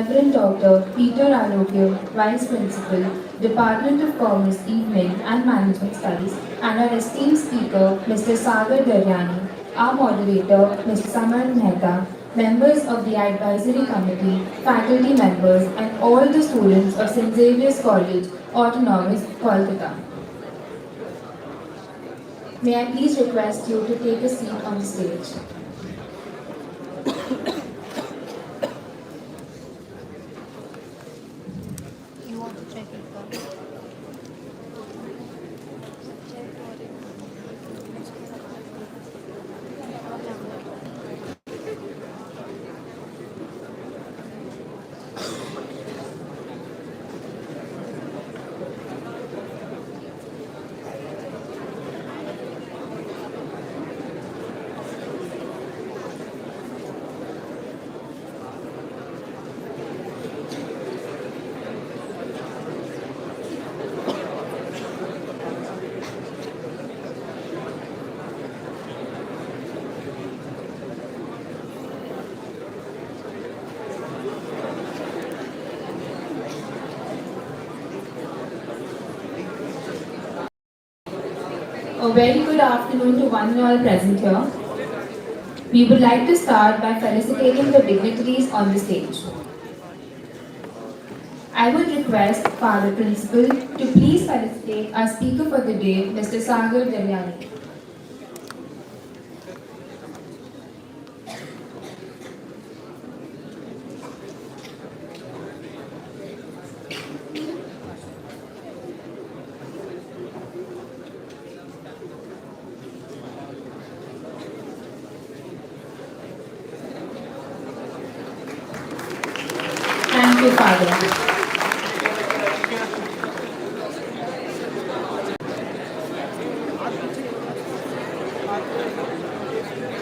Reverend Dr. Peter Arogyo, Vice Principal, Department of Commerce, Evening and Management Studies, and our esteemed speaker, Mr. Sagar Daryani, our moderator, Mr. Samar Mehta, members of the advisory committee, faculty members, and all the students of St. Xavier's College, Autonomous, Kolkata. May I please request you to take a seat on the stage. A very good afternoon to one and all present here. We would like to start by felicitating the dignitaries on the stage. I would request Father Principal to please felicitate our speaker for the day, Mr. Sagar Daryani. Thank you, Father.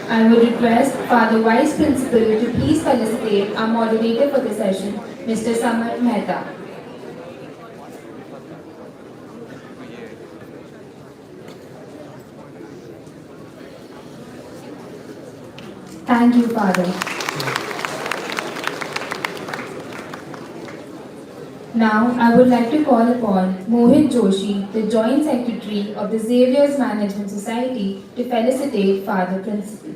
I would request Father Vice Principal to please felicitate our moderator for the session, Mr. Samar Mehta. Thank you, Father. Now, I would like to call upon Mohit Joshi, the Joint Secretary of the Xavier's Management Society, to felicitate Father Principal.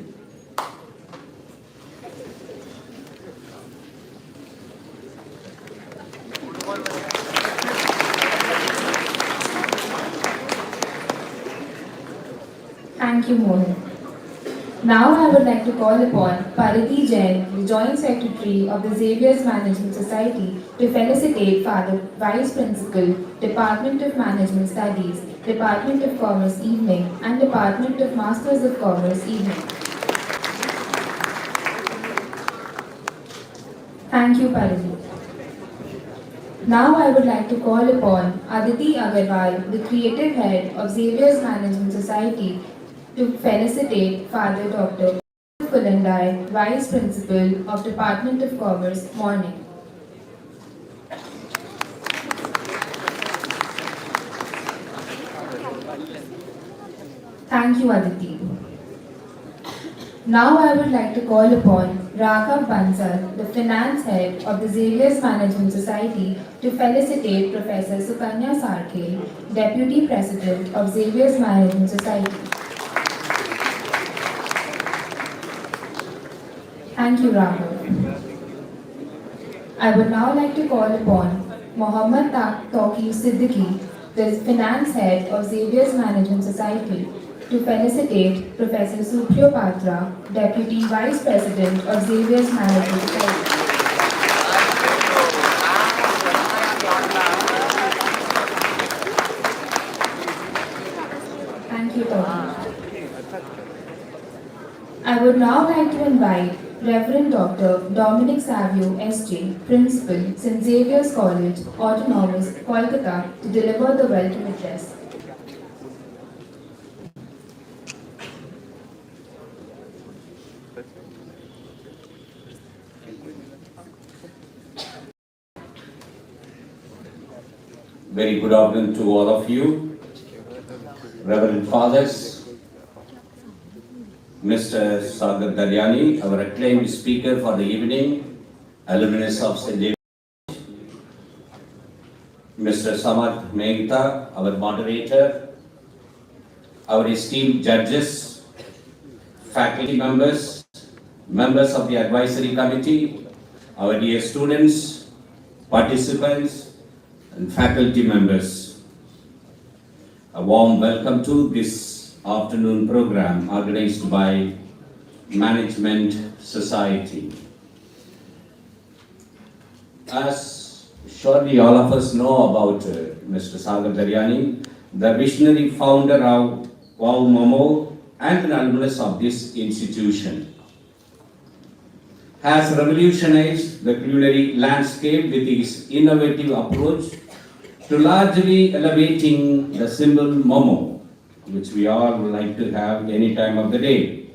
Thank you, Mohit. Now I would like to call upon Parati Jain, the Joint Secretary of the Xavier's Management Society, to felicitate Father Vice Principal, Department of Management Studies, Department of Commerce Evening, and Department of Masters of Commerce Evening. Thank you, Parati. Now I would like to call upon Aditi Agarwal, the Creative Head of Xavier's Management Society, to felicitate Father Dr. Kulandai, Vice Principal of Department of Commerce, Morning. Thank you, Aditi. Now I would like to call upon Raghav Bansal, the Finance Head of the Xavier's Management Society, to felicitate Professor Sukanya Sarkhe, Deputy President of Xavier's Management Society. Thank you, Raghav. I would now like to call upon Mohammad Taqi Siddiqui, the Finance Head of Xavier's Management Society, to felicitate Professor Supriyo Patra, Deputy Vice President of Xavier's Management Society. Thank you, Taqi. I would now like to invite Reverend Dr. Dominic Xavier, S.J., Principal, St. Xavier's College, Autonomous, Kolkata, to deliver the welcome address. Very good afternoon to all of you, Reverend Fathers, Mr. Sagar Daryani, our acclaimed speaker for the evening, alumnus of St. Mr. Samad Mehta, our moderator, our esteemed judges, faculty members, members of the advisory committee, our dear students, participants, and faculty members. A warm welcome to this afternoon program organized by Management Society. As surely all of us know about Mr. Sagar Daryani, the visionary founder of Momo and an alumnus of this institution, has revolutionized the culinary landscape with his innovative approach to largely elevating the symbol Momo, which we all like to have any time of the day.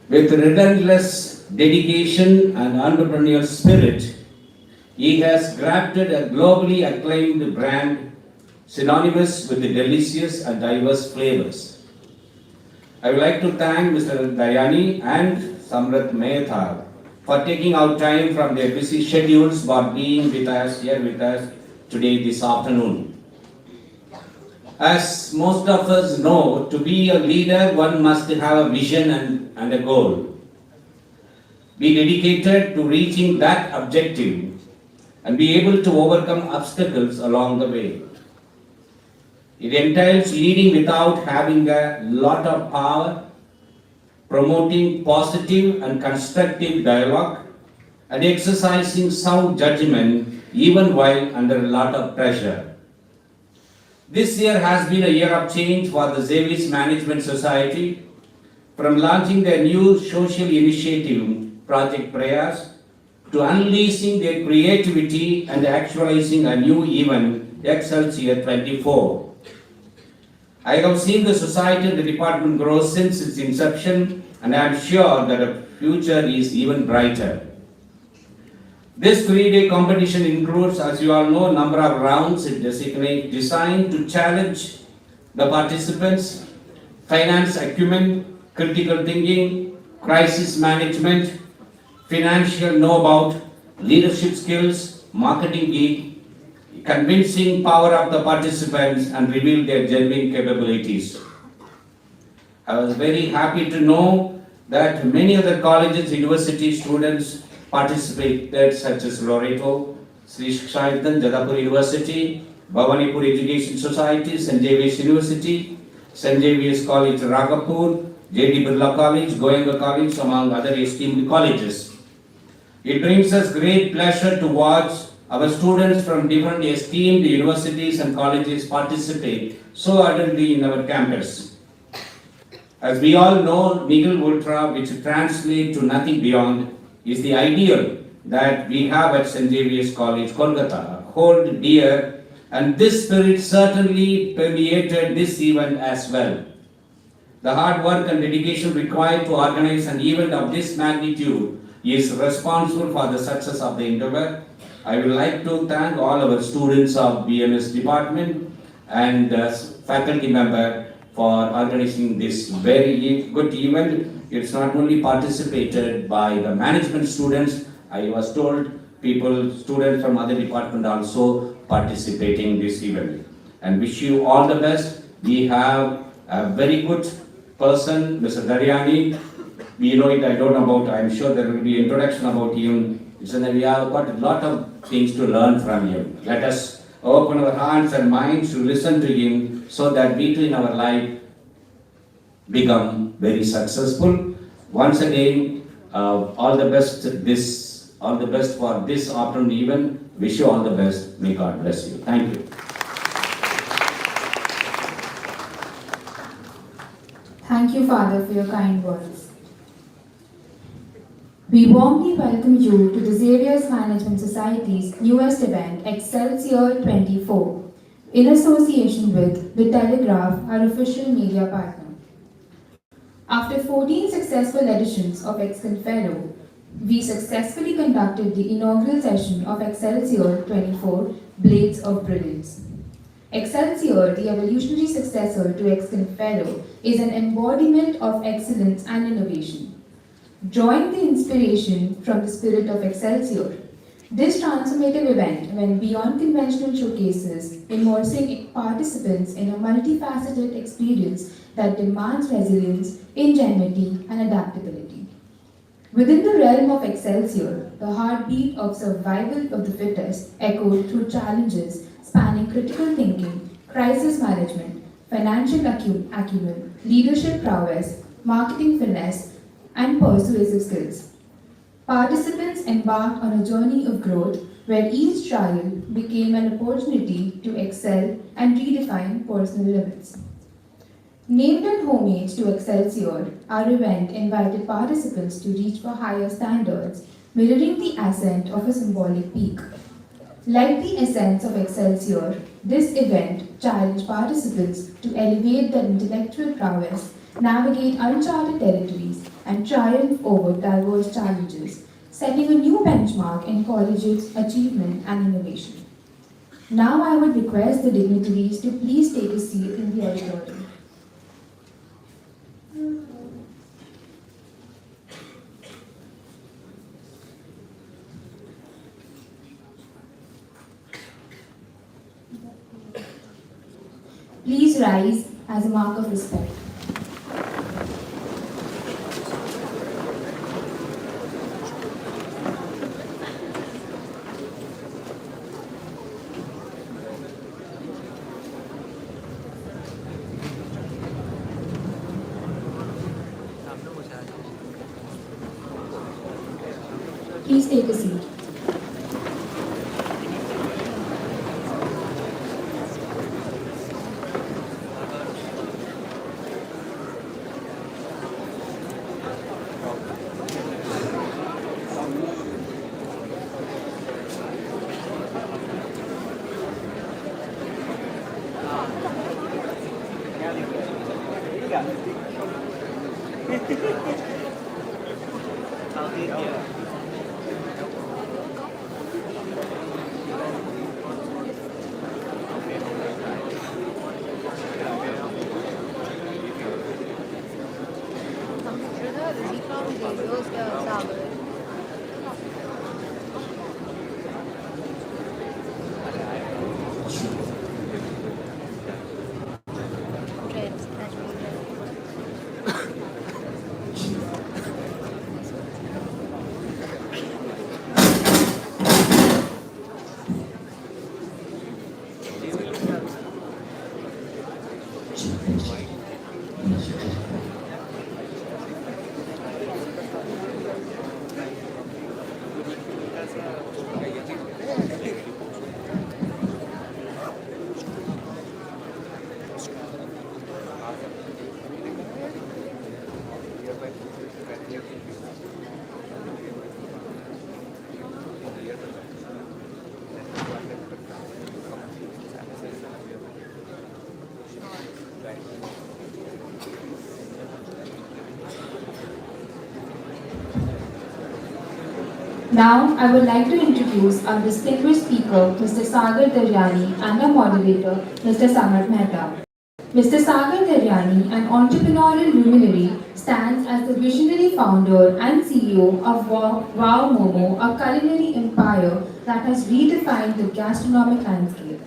With relentless dedication and entrepreneurial spirit, he has crafted a globally acclaimed brand synonymous with the delicious and diverse flavors. I would like to thank Mr. Daryani and Samrat Mehta for taking out time from their busy schedules for being with us today this afternoon. As most of us know, to be a leader, one must have a vision and a goal. Be dedicated to reaching that objective and be able to overcome obstacles along the way. It entails leading without having a lot of power, promoting positive and constructive dialogue, and exercising sound judgment even while under a lot of pressure. This year has been a year of change for the Xavier Management Society, from launching their new social initiative, Project Prayas, to unleashing their creativity and actualizing a new event, X-Celisor'24. I have seen the society and the department grow since its inception, and I am sure that the future is even brighter. This 3-day competition includes, as you all know, a number of rounds designed to challenge the participants, finance acumen, critical thinking, crisis management, financial know-about, leadership skills, marketing geek, convincing power of the participants, and reveal their genuine capabilities. I was very happy to know that many other colleges, university students participated, such as Loreto, Sri Shaitan, Jadapur University, Bhavanipur Education Society, St. Xavier's University, St. Xavier's College Ragapur, J.D. Birla College, Goenka College, among other esteemed colleges. It brings us great pleasure to watch our students from different esteemed universities and colleges participate so ardently in our campus. As we all know, Nihil Ultra, which translates to nothing beyond, is the ideal that we have at St. Xavier's College, Kolkata, hold dear, and this spirit certainly permeated this event as well. The hard work and dedication required to organize an event of this magnitude is responsible for the success of the endeavor. I would like to thank all our students of BMS department and faculty member for organizing this very good event. It's not only participated by the management students, I was told students from other department also participating this event. And wish you all the best. We have a very good person, Mr. Daryani. We know it, I don't know about, I'm sure there will be introduction about him. We have got a lot of things to learn from him. Let us open our hearts and minds to listen to him so that we too in our life become very successful. Once again, all the best for this afternoon event. Wish you all the best. May God bless you. Thank you. Thank you, Father, for your kind words. We warmly welcome you to the Xavier's Management Society's newest event, X-Celisor'24, in association with The Telegraph, our official media partner. After 14 successful editions of X-Conferro, we successfully conducted the inaugural session of X-Celisor'24, Blades of Brilliance. X-Celisor', the evolutionary successor to X-Conferro, is an embodiment of excellence and innovation. Drawing the inspiration from the spirit of X-Celisor', This transformative event went beyond conventional showcases, immersing participants in a multifaceted experience that demands resilience, ingenuity, and adaptability. Within the realm of Excelsior, the heartbeat of survival of the fittest echoed through challenges spanning critical thinking, crisis management, financial acumen, leadership prowess, marketing finesse, and persuasive skills. Participants embarked on a journey of growth where each trial became an opportunity to excel and redefine personal limits. Named in homage to Excelsior, our event invited participants to reach for higher standards, mirroring the ascent of a symbolic peak. Like the essence of Excelsior, this event challenged participants to elevate their intellectual prowess, navigate uncharted territories, and triumph over diverse challenges, setting a new benchmark in college's achievement and innovation. Now I would request the dignitaries to please take a seat in the auditorium. Please rise as a mark of respect. Please take a seat. Now, I would like to introduce our distinguished speaker, Mr. Sagar Daryani, and our moderator, Mr. Samar Mehta. Mr. Sagar Daryani, an entrepreneurial luminary, stands as the visionary founder and CEO of Wow Momo, a culinary empire that has redefined the gastronomic landscape.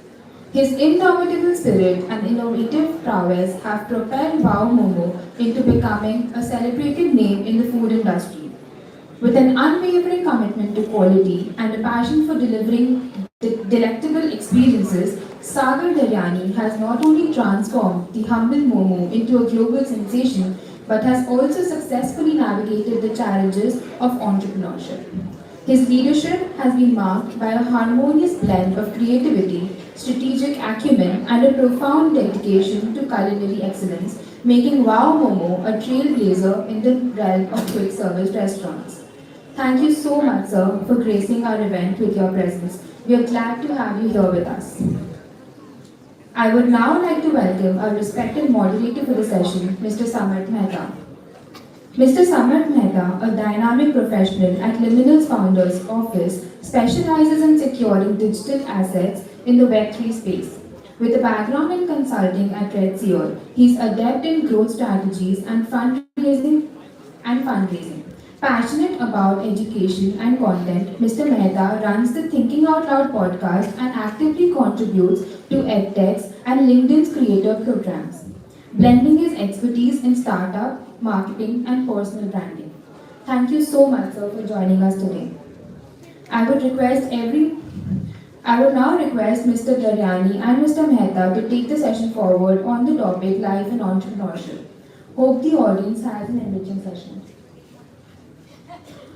His indomitable spirit and innovative prowess have propelled Wow Momo into becoming a celebrated name in the food industry. With an unwavering commitment to quality and a passion for delivering delectable experiences, Sagar Daryani has not only transformed the humble Momo into a global sensation, but has also successfully navigated the challenges of entrepreneurship. His leadership has been marked by a harmonious blend of creativity, strategic acumen, and a profound dedication to culinary excellence, making Wow Momo a trailblazer in the realm of quick service restaurants. Thank you so much, sir, for gracing our event with your presence. We are glad to have you here with us. I would now like to welcome our respected moderator for the session, Mr. Samar Mehta. Mr. Samar Mehta, a dynamic professional at Liminal's Founders Office, specializes in securing digital assets in the Web3 space. With a background in consulting at Xavier, he is adept in growth strategies and fundraising. Passionate about education and content, Mr. Mehta runs the Thinking Out Loud podcast and actively contributes to edTech's and LinkedIn's creator programs, blending his expertise in startup, marketing, and personal branding. Thank you so much, sir, for joining us today. I would request every I would now request Mr. Daryani and Mr. Mehta to take the session forward on the topic life and entrepreneurship. Hope the audience has an enriching session.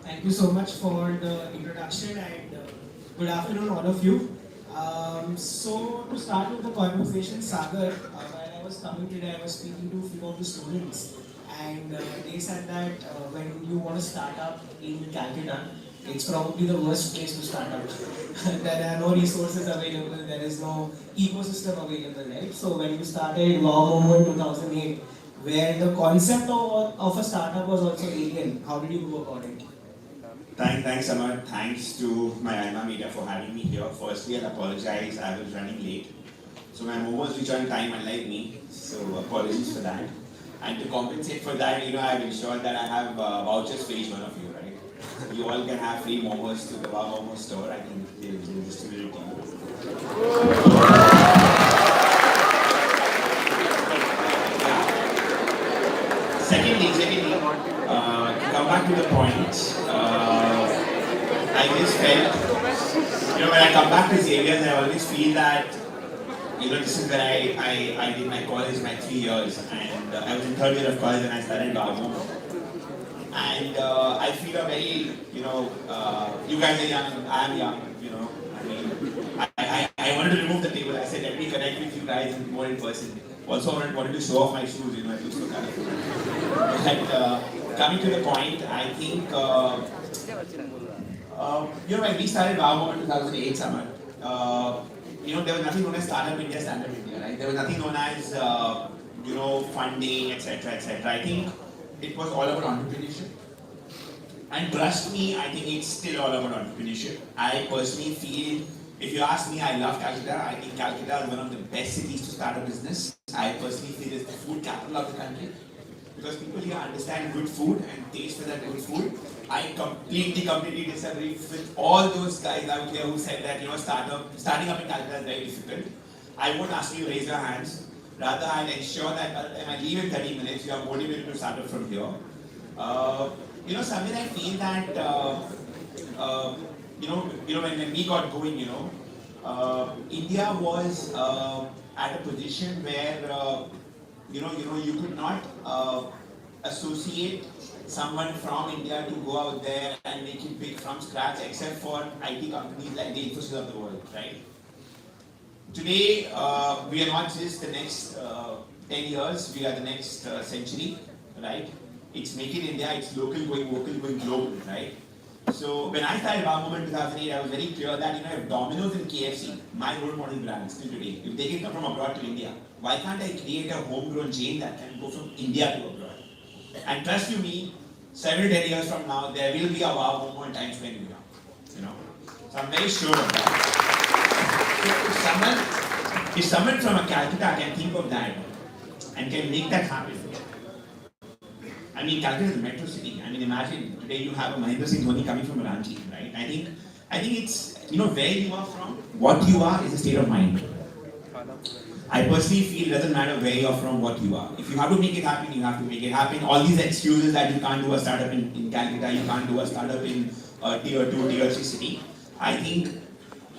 Thank you so much for the introduction and good afternoon, all of you. So to start with the conversation, Sagar, while I was coming today, I was speaking to a few of the students, and they said that when you want to start up in Calcutta, it's probably the worst place to start out. There are no resources available, there is no ecosystem available, right? So when you started Momo in 2008, where the concept of a startup was also alien, how did you go about it? Thanks, Amar. Thanks to my Alma Media for having me here. Firstly, I'll apologize, I was running late. So my Momos reach on time, unlike me. So apologies for that. And to compensate for that, I've ensured that I have vouchers for each one of you, right? You all can have free Momos to the Momo store. I think they'll distribute it to you. Secondly, to come back to the point, I just felt, when I come back to Xavier's, I always feel that, this is where I did my college, my 3 years, and I was in third year of college and I started Momo. And I feel a very, you guys are young, I am young, I mean, I wanted to remove the table. I said, let me connect with you guys more in person. Also, I wanted to show off my shoes, I look so colorful. But coming to the point, I think, when we started Momo in 2008 summer, there was nothing known as Startup India, Stand-Up India, right? There was nothing known as, funding, etc., etc. I think it was all about entrepreneurship. And trust me, I think it's still all about entrepreneurship. I personally feel, if you ask me, I love Calcutta. I think Calcutta is one of the best cities to start a business. I personally feel it's the food capital of the country. Because people here understand good food and taste for that good food. I completely disagree with all those guys out here who said that starting up in Calcutta is very difficult. I won't ask you to raise your hands. Rather, I'll ensure that by the time I leave in 30 minutes, you are motivated to start up from here. Somewhere I feel that when we got going, India was at a position where you could not associate someone from India to go out there and make it big from scratch, except for IT companies like the Infosys of the world, right? Today, we are not just the next 10 years, we are the next century, right? It's Make in India, it's local going global, right? So when I started Momo in 2008, I was very clear that if Domino's and KFC, my role model brands till today, if they can come from abroad to India, why can't I create a homegrown chain that can go from India to abroad? And trust you me, 7 to 10 years from now, there will be a wow Momo in Times Square, New York. So I'm very sure of that. If someone from a Calcutta can think of that and can make that happen, I mean, Calcutta is a metro city. I mean, imagine today you have a Mahendra Singh Dhoni coming from Ranchi, right? I think it's, where you are from, what you are is a state of mind. I personally feel it doesn't matter where you are from, what you are. If you have to make it happen, you have to make it happen. All these excuses that you can't do a startup in Calcutta, you can't do a startup in tier 2, tier 3 city, I think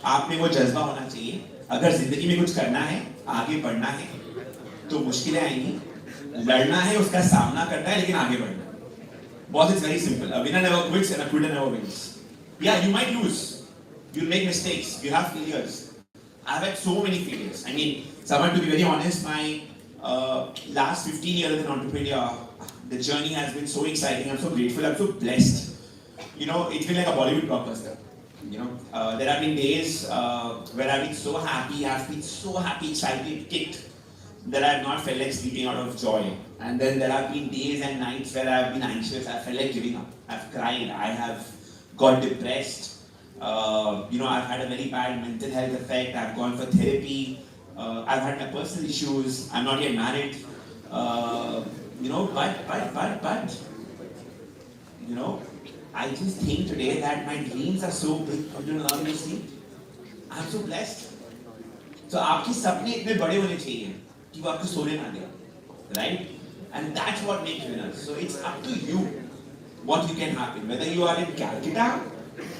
आप में वो जज्बा होना चाहिए. अगर जिंदगी में कुछ करना है, आगे बढ़ना है, तो मुश्किलें आएंगी. लड़ना है, उसका सामना करना है, लेकिन आगे बढ़ना है. Boss, it's very simple. A winner never quits and a quitter never wins. Yeah, you might lose. You'll make mistakes. You have failures. I've had so many failures. I mean, someone to be very honest, my last 15 years as an entrepreneur, the journey has been so exciting. I'm so grateful. I'm so blessed. It's been like a Bollywood blockbuster. There have been days where I've been so happy, excited, kicked, that I have not felt like sleeping out of joy. And then there have been days and nights where I have been anxious, I felt like giving up. I've cried, I have got depressed. I've had a very bad mental health effect, I've gone for therapy, I've had my personal issues, I'm not yet married. But I just think today that my dreams are so big, you don't allow me to sleep. I'm so blessed. So आपके सपने इतने बड़े होने चाहिए कि वो आपको सोने ना दे, right? And that's what makes winners. So it's up to you what you can happen, whether you are in Calcutta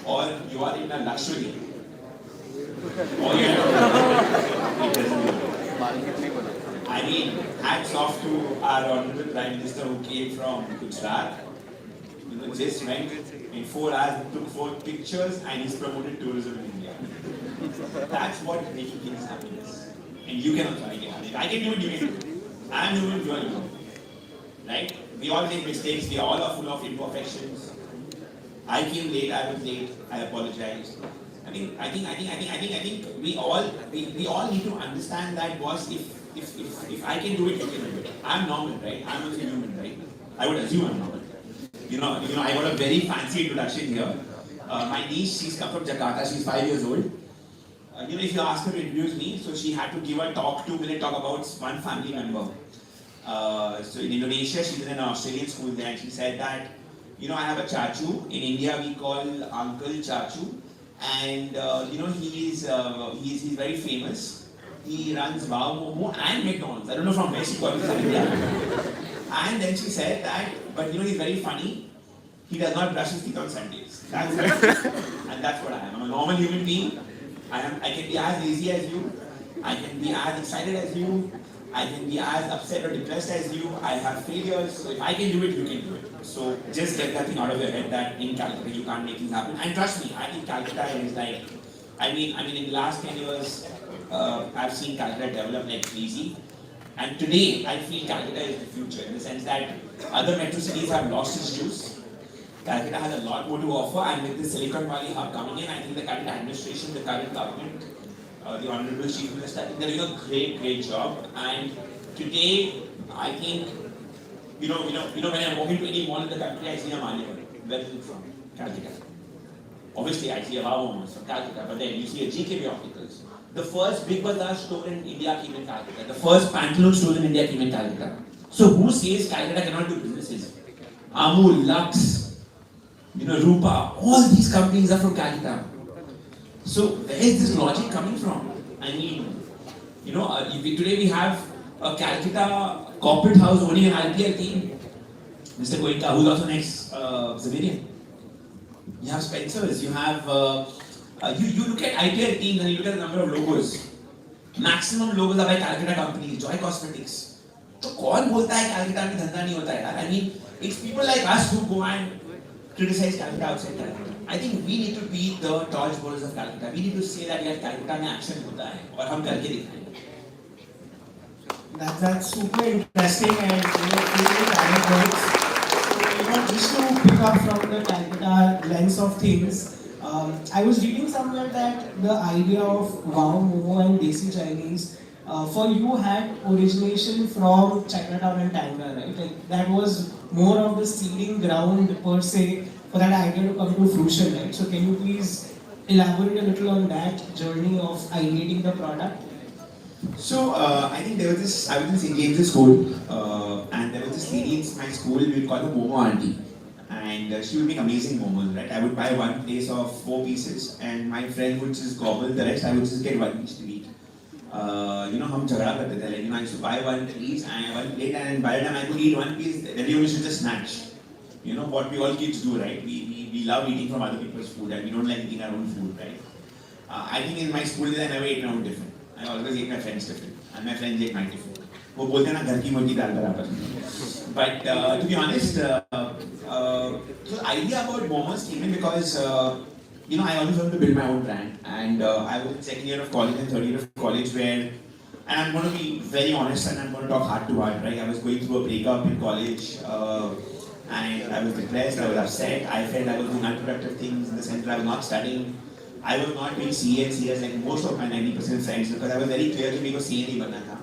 or you are in a luxury. Or you I mean, hats off to our honorable Prime Minister who came from Gujarat. You know, just went in 4 hours, took 4 pictures, and he's promoted tourism in India. That's what making things happen is. And you can also make it happen. If I can do it, you can do it. I'm human, you are human. Right? We all make mistakes, we all are full of imperfections. I came late, I was late, I apologize. I think we all need to understand that, boss, if I can do it, you can do it. I'm normal, right? I'm also human, right? I would assume I'm normal. You know, I got a very fancy introduction here. My niece, she's come from Jakarta, she's 5 years old. If you ask her to introduce me, so she had to give a 2-minute talk about one family member. So in Indonesia, she's in an Australian school there, and she said that, I have a chachu. In India, we call Uncle Chachu, and he's very famous. He runs Wow, Momo and McDonald's. I don't know from where she got this idea. And then she said that, but he's very funny. He does not brush his teeth on Sundays. That's it. And that's what I am. I'm a normal human being. I can be as lazy as you. I can be as excited as you. I can be as upset or depressed as you. I have failures. So if I can do it, you can do it. So just get that thing out of your head that in Calcutta you can't make things happen. And trust me, I think Calcutta is like, in the last 10 years, I've seen Calcutta develop like crazy. And today, I feel Calcutta is the future in the sense that other metro cities have lost its juice. Calcutta has a lot more to offer, and with the Silicon Valley hub coming in, I think the current administration, the current government, the Honorable Chief Minister, I think they're doing a great job. And today, I think, when I walk into any mall in the country, I see a Maliban. Where is it from? Calcutta. Obviously, I see a Momo from Calcutta, but then you see a GKB Opticals. The first Big Bazaar store in India came in Calcutta. The first Pantaloon store in India came in Calcutta. So who says Calcutta cannot do businesses? Amul, Lux, Rupa, all these companies are from Calcutta. So where is this logic coming from? I mean, today we have a Calcutta corporate house owning an IPL team. Mr. Goenka, who's also next, Xavier. You have Spencer's, you have, you look at IPL teams and you look at the number of logos. Maximum logos are by Calcutta companies, Joy Cosmetics. So कौन बोलता है Calcutta में धंधा नहीं होता है यार? I mean, it's people like us who go and criticize Calcutta outside Calcutta. I think we need to be the torchbearers of Calcutta. We need to say that यार Calcutta में action होता है और हम करके दिखाएंगे. That's super interesting and really anecdotes. So, just to pick up from the Calcutta lens of things, I was reading somewhere that the idea of Wow, Momo and Desi Chinese for you had origination from Chinatown and Tanga, right? Like that was more of the seeding ground per se for that idea to come to fruition, right? So can you please elaborate a little on that journey of ideating the product? So I think there was this, I was in St. James's School, and there was this lady in my school, we would call her Momo Auntie. And she would make amazing momos, right? I would buy one place of 4 pieces, and my friend would just gobble the rest. I would just get one piece to eat. हम झगड़ा करते थे, like, I used to buy one piece and one plate, and by the time I could eat one piece, everyone used to just snatch. What we all kids do, right? We love eating from other people's food, and we don't like eating our own food, right? I think in my school days I never ate my own tiffin. I always ate my friend's tiffin, and my friends ate my tiffin. वो बोलते हैं ना घर की मुर्गी दाल बराबर. But to be honest, the idea about momos came in because I always wanted to build my own brand, and I was in second year of college and third year of college where, and I'm going to be very honest and I'm going to talk heart to heart, right? I was going through a breakup in college, and I was depressed, I was upset, I felt I was doing unproductive things in the sense that I was not studying. I was not doing CA and CS like most of my 90% friends because I was very clear that I was CA नहीं बनना था.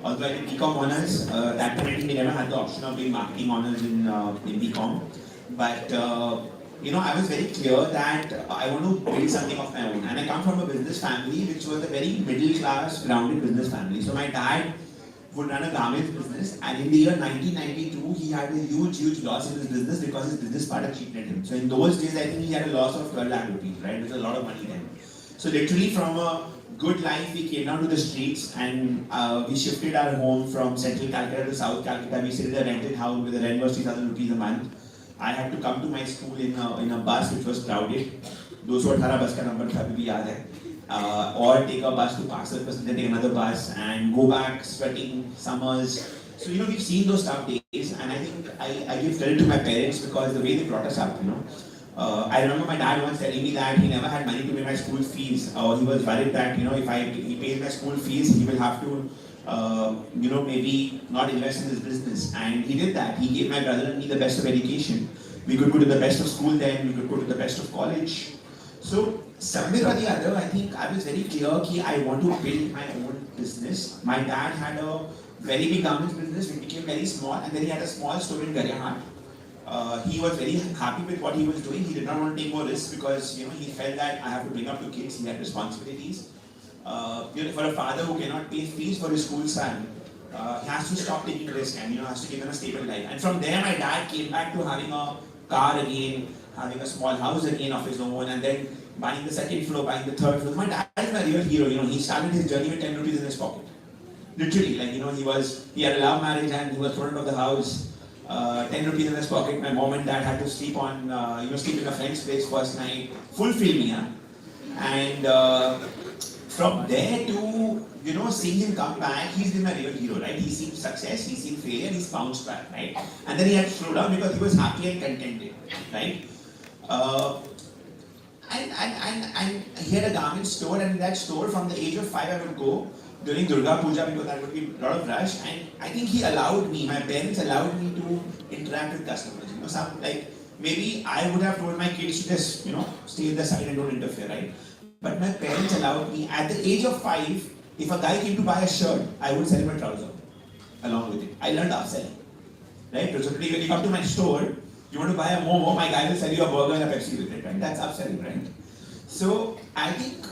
Although I did BCom honors, that time I think we never had the option of doing marketing honors in BCom. But I was very clear that I want to build something of my own. And I come from a business family which was a very middle class, grounded business family. So my dad would run a garments business, and in the year 1992, he had a huge loss in his business because his business partner cheated him. So in those days, I think he had a loss of 12 lakh rupees, right? It was a lot of money then. So literally from a good life, we came down to the streets and we shifted our home from central Calcutta to south Calcutta. We stayed in a rented house where the rent was 3,000 rupees a month. I had to come to my school in a bus which was crowded. 218 bus ka number tha, abhi bhi yaad hai. Or take a bus to Parcel, then take another bus and go back sweating summers. So we've seen those tough days, and I think I give credit to my parents because the way they brought us up. I remember my dad once telling me that he never had money to pay my school fees. He was worried that if he pays my school fees, he will have to maybe not invest in his business. And he did that. He gave my brother and me the best of education. We could go to the best of school then, we could go to the best of college. So somewhere or the other, I think I was very clear that I want to build my own business. My dad had a very big garments business, which became very small, and then he had a small store in Garyahat. He was very happy with what he was doing. He did not want to take more risks because he felt that I have to bring up two kids. He had responsibilities. For a father who cannot pay fees for his school son, he has to stop taking risks and has to give him a stable life. And from there, my dad came back to having a car again, having a small house again of his own, and then buying the second floor, buying the third floor. My dad is my real hero. He started his journey with 10 rupees in his pocket. Literally, he had a love marriage and he was thrown out of the house. 10 rupees in his pocket. My mom and dad had to sleep on, sleep in a friend's place first night. Fulfill me, huh? And from there to, seeing him come back, he's been my real hero, right? He's seen success, he's seen failure, he's bounced back, right? And then he had to slow down because he was happy and contented, right? And he had a garment store, and in that store, from the age of 5, I would go during Durga Puja because there would be a lot of rush, and I think he allowed me, my parents allowed me to interact with customers. Maybe I would have told my kids to just, stay in the side and don't interfere, right? But my parents allowed me, at the age of 5, if a guy came to buy a shirt, I would sell him a trouser along with it. I learned upselling, right? So when you come to my store, you want to buy a Momo, my guy will sell you a burger and a Pepsi with it, right? That's upselling, right? So I think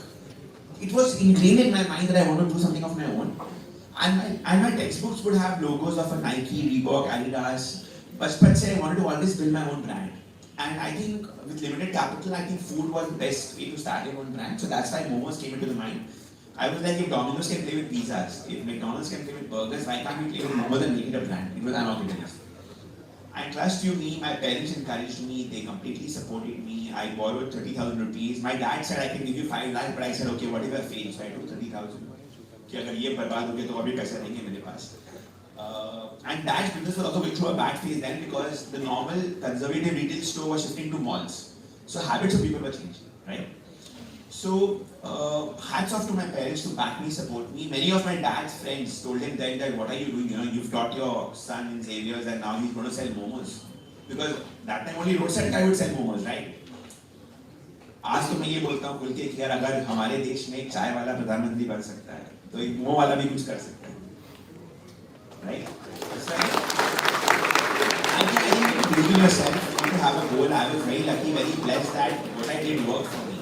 it was ingrained in my mind that I want to do something of my own. And my textbooks would have logos of a Nike, Reebok, Adidas. But I wanted to always build my own brand. And I think with limited capital, I think food was the best way to start your own brand. So that's why Momos came into the mind. I was like, if Domino's can play with pizzas, if McDonald's can play with burgers, why can't we play with Momos and make it a brand? It was unorganized. I trust you, my parents encouraged me, they completely supported me. I borrowed 30,000 rupees. My dad said, I can give you 5 lakhs, but I said, okay, what if I fail? So I took 30,000. कि अगर ये बर्बाद हो गया तो अभी पैसे रहेंगे मेरे पास. And dad's business was also going through a bad phase then because the normal conservative retail store was shifting to malls. So habits of people were changing, right? So hats off to my parents to back me, support me. Many of my dad's friends told him then that what are you doing? You've taught your son in Xavier's and now he's going to sell momos. Because that time only roadside guy would sell momos, right? आज तो मैं ये बोलता हूँ खुल के कि यार अगर हमारे देश में एक चाय वाला प्रधानमंत्री बन सकता है तो एक मोमो वाला भी कुछ कर सकता है. Right? I think believe in yourself, you need to have a goal. I was very lucky, very blessed that what I did worked for me.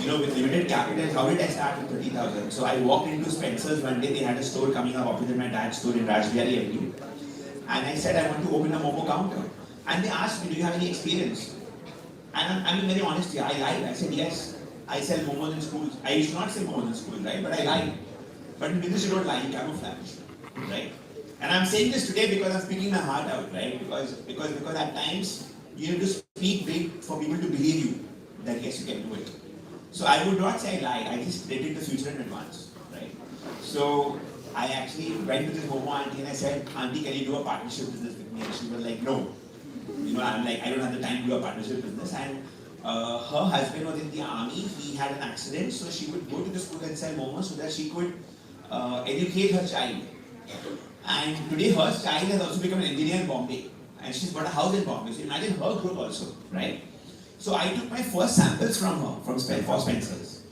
With limited capital, how did I start with 30,000? So I walked into Spencer's one day, they had a store coming up opposite my dad's store in Rajbihari Avenue. And I said, I want to open a Momo counter. And they asked me, do you have any experience? And I'm being very honest here, I lied. I said, yes, I sell momos in schools. I used to not sell momos in schools, right? But I lied. But in business, you don't lie, you camouflage, right? And I'm saying this today because I'm speaking my heart out, right? Because at times you need to speak big for people to believe you that yes, you can do it. So I would not say I lied. I just predicted the future in advance, right? So I actually went to this Momo auntie and I said, Auntie, can you do a partnership business with me? And she was like, no. I'm like, I don't have the time to do a partnership business. And her husband was in the army. He had an accident, so she would go to the school and sell momos so that she could educate her child. And today her child has also become an engineer in Bombay. And she's got a house in Bombay. So imagine her growth also, right? So I took my first samples from her, for Spencer's.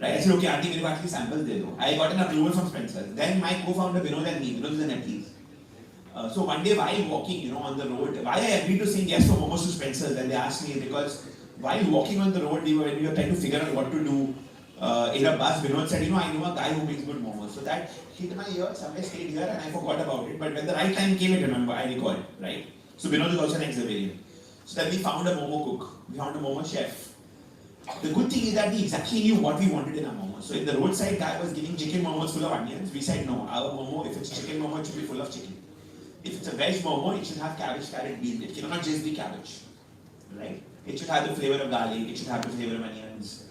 Right? I said, okay, auntie, मेरे पास samples दे दो. I got an approval from Spencer's. Then my co-founder Vinod and me, Vinod is an MD. So one day while walking, on the road, why I agreed to say yes for momos to Spencer's, and they asked me because while walking on the road, when we were trying to figure out what to do, in a bus, Vinod said, I know a guy who makes good momos. So that hit my ear, somewhere stayed here and I forgot about it. But when the right time came, I recall, right? So Vinod is also an Xavier. So then we found a momo cook, we found a momo chef. The good thing is that we exactly knew what we wanted in our momo. So if the roadside guy was giving chicken momos full of onions, we said no, our momo, if it's chicken momo, it should be full of chicken. If it's a veg momo, it should have cabbage, carrot, beans. It cannot just be cabbage, right? It should have the flavor of garlic, it should have the flavor of onions.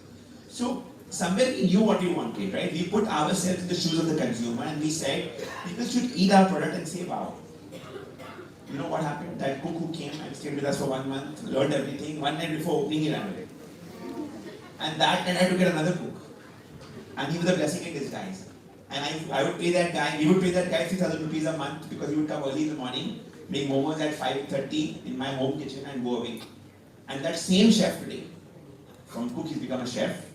So somewhere we knew what we wanted, right? We put ourselves in the shoes of the consumer and we said, people should eat our product and say, wow. You know what happened? That cook who came and stayed with us for 1 month, learned everything, one night before opening, he ran away. And that night I had to get another cook. And he was a blessing in disguise. And I would pay that guy, we would pay that guy 6,000 rupees a month because he would come early in the morning, make momos at 5:30 in my home kitchen and go away. And that same chef today, from cook he's become a chef.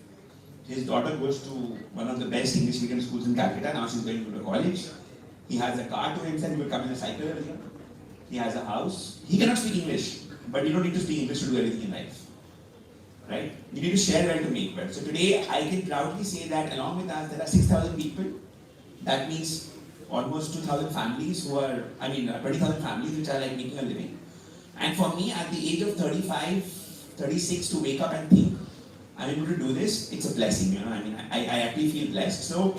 His daughter goes to one of the best English medium schools in Calcutta, now she's going to the college. He has a car to himself, he would come in a cycle earlier. He has a house. He cannot speak English, but you don't need to speak English to do everything in life. Right? You need to share well to make well. So today I can proudly say that along with us there are 6,000 people. That means almost 2,000 families who are, 20,000 families which are like making a living. And for me, at the age of 35, 36, to wake up and think, I'm able to do this, it's a blessing, I actually feel blessed. So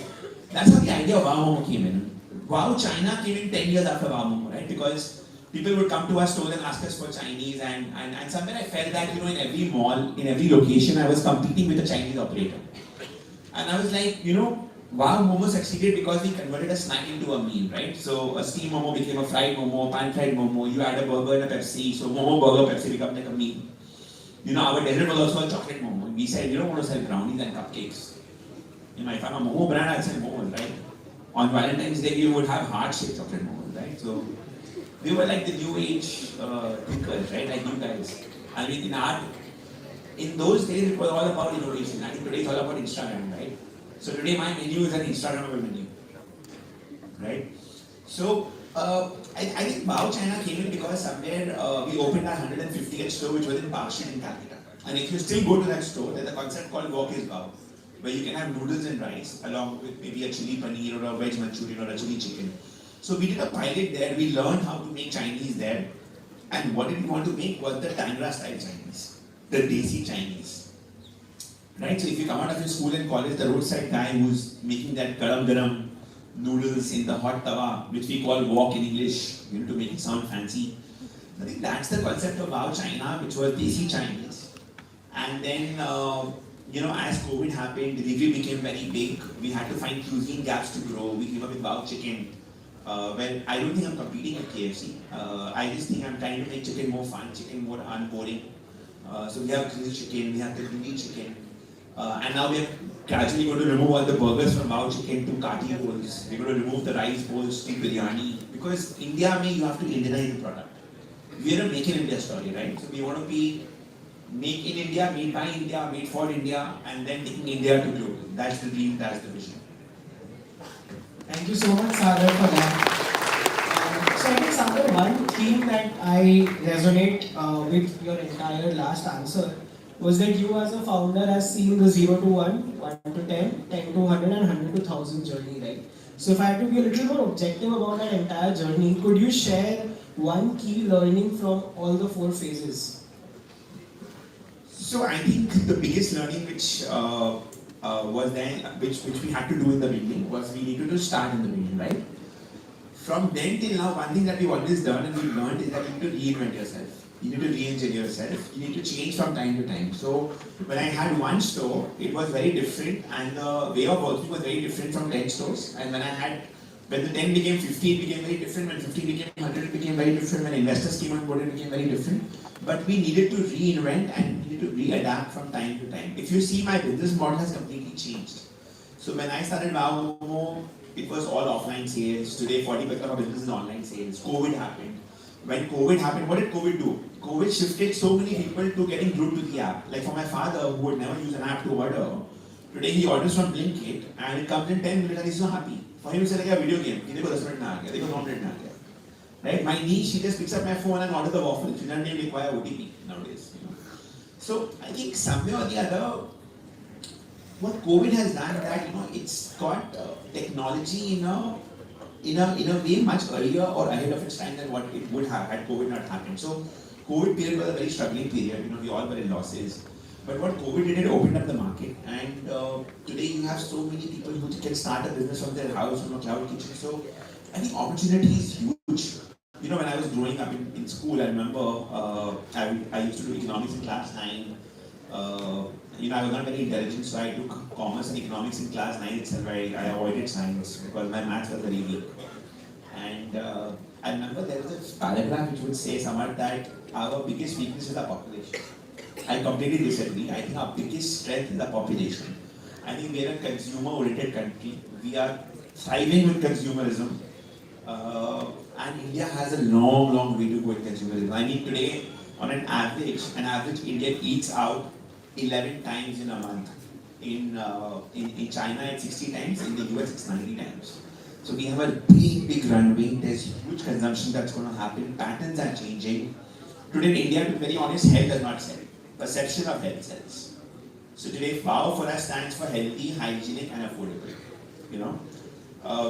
that's how the idea of Wow Momo came in. Wow China came in 10 years after Wow Momo, right? Because people would come to our store and ask us for Chinese, and somewhere I felt that, in every mall, in every location, I was competing with a Chinese operator. And I was like, Wow Momo succeeded because we converted a snack into a meal, right? So a steamed momo became a fried momo, pan-fried momo, you add a burger and a Pepsi, so momo, burger, Pepsi become like a meal. Our dessert was also a chocolate momo. We said, you don't want to sell brownies and cupcakes. If I'm a momo brand, I'd sell momos, right? On Valentine's Day, we would have heart-shaped chocolate momos, right? So we were like the new age thinkers, right? Like you guys. In those days, it was all about innovation. I think today it's all about Instagram, right? So today my menu is an Instagrammable menu, right? So I think Wow China came in because somewhere we opened our 150th store, which was in Bakshan in Calcutta. And if you still go to that store, there's a concept called Walk is Wow, where you can have noodles and rice along with maybe a chili paneer or a veg manchurian or a chili chicken. So we did a pilot there, we learned how to make Chinese there. And what did we want to make was the Tangra style Chinese, the Desi Chinese. Right? So if you come out of your school and college, the roadside guy who's making that garam noodles in the hot tawa, which we call wok in English, to make it sound fancy. I think that's the concept of Wow China, which was Desi Chinese. And then, as COVID happened, delivery became very big. We had to find cuisine gaps to grow. We came up with Wow Chicken. Well, I don't think I'm competing with KFC. I just think I'm trying to make chicken more fun, chicken more unboring. So we have grilled chicken, we have the grilled chicken. And now we're gradually going to remove all the burgers from Wow Chicken to Kati bowls. We're going to remove the rice bowls to biryani. Because India, you have to Indianize the product. We're a Make in India story, right? So we want to be Make in India, made by India, made for India, and then taking India to global. That's the dream, that's the vision. Thank you so much, Sagar, for that. So I think, Sagar, one theme that I resonate with your entire last answer was that you as a founder has seen the 0 to 1, 1 to 10, 10 to 100 and 100 to 1000 journey, right? So if I had to be a little more objective about that entire journey, could you share one key learning from all the 4 phases? So I think the biggest learning which was then, which we had to do in the beginning was we needed to start in the beginning, right? From then till now, one thing that we've always done and we've learned is that you need to reinvent yourself. You need to re-engineer yourself. You need to change from time to time. So when I had one store, it was very different and the way of working was very different from 10 stores. And when the 10 became 50, it became very different. When 50 became 100, it became very different. When investors came on board, it became very different. But we needed to reinvent and needed to readapt from time to time. If you see, my business model has completely changed. So when I started Wow Momo, it was all offline sales. Today, 40% of our business is online sales. COVID happened. When COVID happened, what did COVID do? COVID shifted so many people to getting glued to the app. Like for my father, who would never use an app to order, today he orders from Blinkit and it comes in 10 minutes and he's so happy. For him, it's like a video game. He देखो 10 minute में आ गया, देखो 9 minute में आ गया. Right? My niece, she just picks up my phone and orders the waffle. She doesn't even require OTP nowadays. So I think somewhere or the other, what COVID has done that it's got technology in a way much earlier or ahead of its time than what it would have had COVID not happened. So COVID period was a very struggling period. We all were in losses. But what COVID did, it opened up the market, and today you have so many people who can start a business from their house, from a cloud kitchen. So I think opportunity is huge. When I was growing up in school, I remember I used to do economics in class 9. I was not very intelligent, so I took commerce and economics in class 9 itself. I avoided science because my maths was very weak. And I remember there was a paragraph which would say somewhat that our biggest weakness is our population. I completely disagree. I think our biggest strength is our population. I think we are a consumer-oriented country. We are thriving with consumerism. And India has a long, long way to go in consumerism. I mean, today, on an average Indian eats out 11 times in a month. In China, it's 60 times. In the US, it's 90 times. So we have a big runway. There's huge consumption that's going to happen. Patterns are changing. Today in India, to be very honest, health does not sell. Perception of health sells. So today, FAO for us stands for healthy, hygienic, and affordable.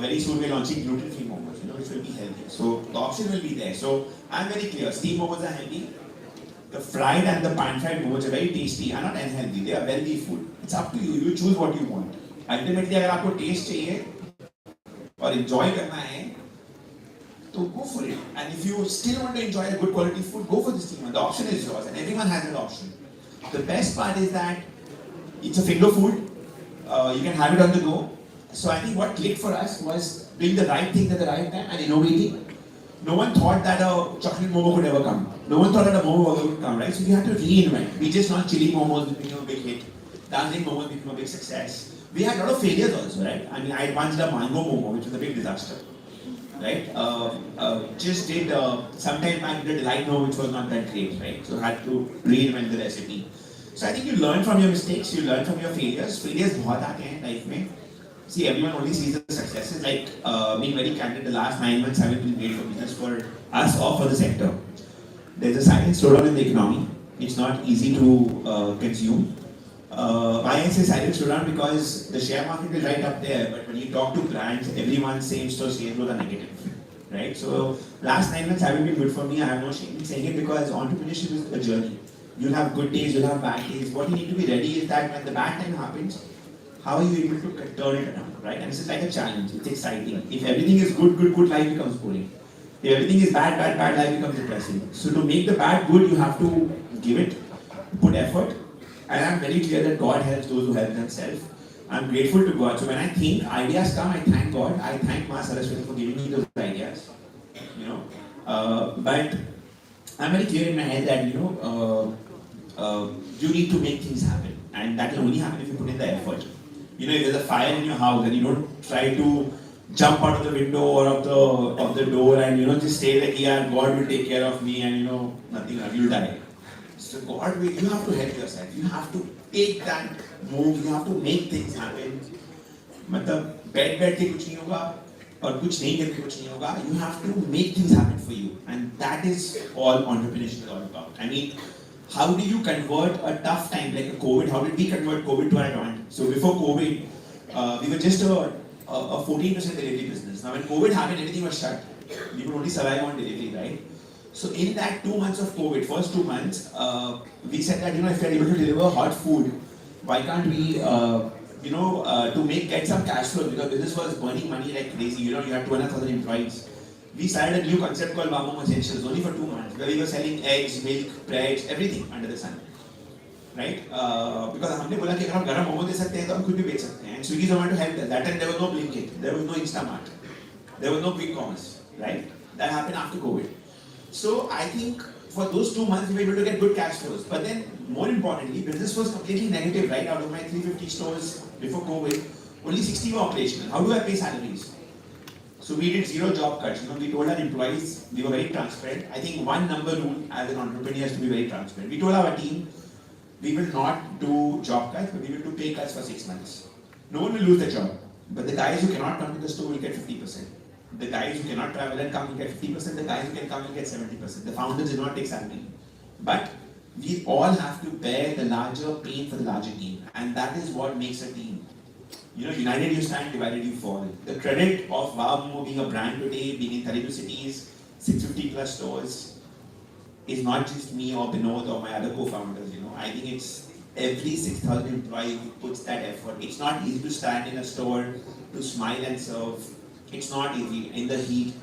Very soon we're launching gluten-free momos, which will be healthy. So the option will be there. So I'm very clear. Steam momos are healthy. The fried and the pan-fried momos are very tasty and not unhealthy. They are healthy food. It's up to you. You choose what you want. Ultimately, अगर आपको taste चाहिए और enjoy करना है, तो go for it. And if you still want to enjoy a good quality food, go for the steam one. The option is yours, and everyone has that option. The best part is that it's a finger food. You can have it on the go. So I think what clicked for us was doing the right thing at the right time and innovating. No one thought that a chocolate momo could ever come. No one thought that a momo burger would come, right? So we had to reinvent. We just launched chili momos, which became a big hit. Dancing momos became a big success. We had a lot of failures also, right? I mean, I once did a mango momo, which was a big disaster, right? Just did sometime back the delight momo, which was not that great, right? So had to reinvent the recipe. So I think you learn from your mistakes, you learn from your failures. Failures बहुत आते हैं life में. See, everyone only sees the successes. Like being very candid, the last 9 months haven't been great for business for us or for the sector. There's a silent slowdown in the economy. It's not easy to consume. Why I say silent slowdown? Because the share market is right up there, but when you talk to brands, everyone's same store sales growth are negative, right? So last 9 months haven't been good for me. I have no shame in saying it because entrepreneurship is a journey. You'll have good days, you'll have bad days. What you need to be ready is that when the bad time happens, how are you able to turn it around, right? And this is like a challenge. It's exciting. If everything is good, life becomes boring. If everything is bad, life becomes depressing. So to make the bad good, you have to give it, put effort. And I'm very clear that God helps those who help themselves. I'm grateful to God. So when I think ideas come, I thank God. I thank Ma Saraswati for giving me those ideas. But I'm very clear in my head that you need to make things happen, and that will only happen if you put in the effort. If there's a fire in your house, and you don't try to jump out of the window or of the door and just say that yeah, God will take care of me and nothing, you'll die. So God will, you have to help yourself. You have to take that move. You have to make things happen. मतलब बैठ के कुछ नहीं होगा और कुछ नहीं करके कुछ नहीं होगा. You have to make things happen for you, and that is all entrepreneurship is all about. I mean, how do you convert a tough time like a COVID? How did we convert COVID to our advantage? So before COVID, we were just a 14% delivery business. Now when COVID happened, everything was shut. We could only survive on delivery, right? So in that 2 months of COVID, first 2 months, we said that if we are able to deliver hot food, why can't we, to get some cash flow, because business was burning money like crazy. You had 200,000 employees. We started a new concept called Momo Essentials only for 2 months, where we were selling eggs, milk, breads, everything under the sun, right? Because हमने बोला कि अगर हम गरम मोमो दे सकते हैं तो हम खुद भी बेच सकते हैं. And Swiggy Zomato helped us. That time there was no Blinkit, there was no Instamart, there was no quick commerce, right? That happened after COVID. So I think for those 2 months we were able to get good cash flows. But then more importantly, business was completely negative, right? Out of my 350 stores before COVID, only 60 were operational. How do I pay salaries? So we did zero job cuts. We told our employees, we were very transparent. I think one number rule as an entrepreneur is to be very transparent. We told our team, we will not do job cuts, but we will do pay cuts for 6 months. No one will lose their job. But the guys who cannot come to the store will get 50%. The guys who cannot travel and come will get 50%. The guys who can come will get 70%. The founders did not take salary. But we all have to bear the larger pain for the larger team, and that is what makes a team. United you stand, divided you fall. The credit of Momo being a brand today, being in 32 cities, 650 plus stores, is not just me or Binod or my other co-founders. I think it's every 6,000 employee who puts that effort. It's not easy to stand in a store, to smile and serve. It's not easy in the heat,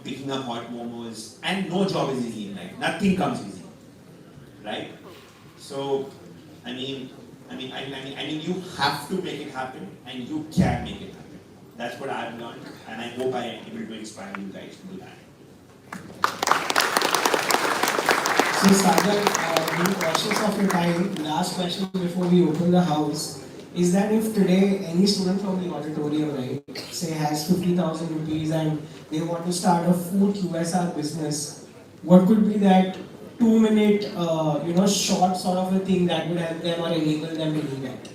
picking up hot momos, and no job is easy in life. Nothing comes easy, right? So, I mean, you have to make it happen, and you can make it happen. That's what I've learned, and I hope I am able to inspire you guys to do that. So Sagar, being cautious of your time, last question before we open the house is that if today any student from the auditorium, right, say has 50,000 rupees and they want to start a food QSR business, what could be that 2-minute, short sort of a thing that would help them or enable them to do that?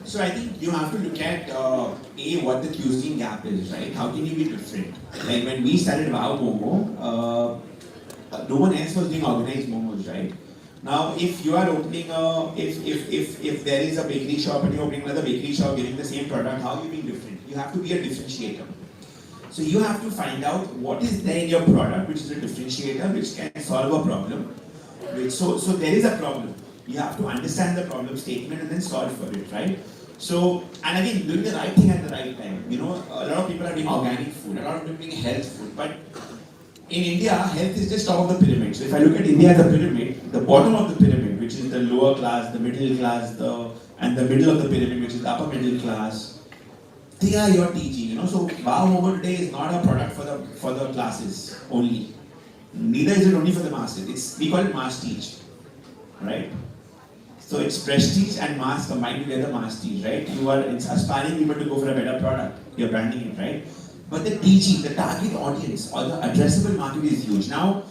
So I think you have to look at what the cuisine gap is, right? How can you be different? Like when we started Momo, no one else was doing organized momos, right? Now, if you are opening if there is a bakery shop and you're opening another bakery shop giving the same product, how are you being different? You have to be a differentiator. So you have to find out what is there in your product, which is a differentiator, which can solve a problem. So there is a problem. You have to understand the problem statement and then solve for it, right? So, and again, doing the right thing at the right time. A lot of people are doing organic food, a lot of people are doing health food, but in India, health is just top of the pyramid. So if I look at India as a pyramid, the bottom of the pyramid, which is the lower class, the middle class, and the middle of the pyramid, which is the upper middle class, they are your teaching. So Momo today is not a product for the classes only. Neither is it only for the masses. We call it mass teach, right? So it's prestige and mass combined together, mass teach, right? It's aspiring people to go for a better product. You're branding it, right? But the teaching, the target audience or the addressable market is huge. Now,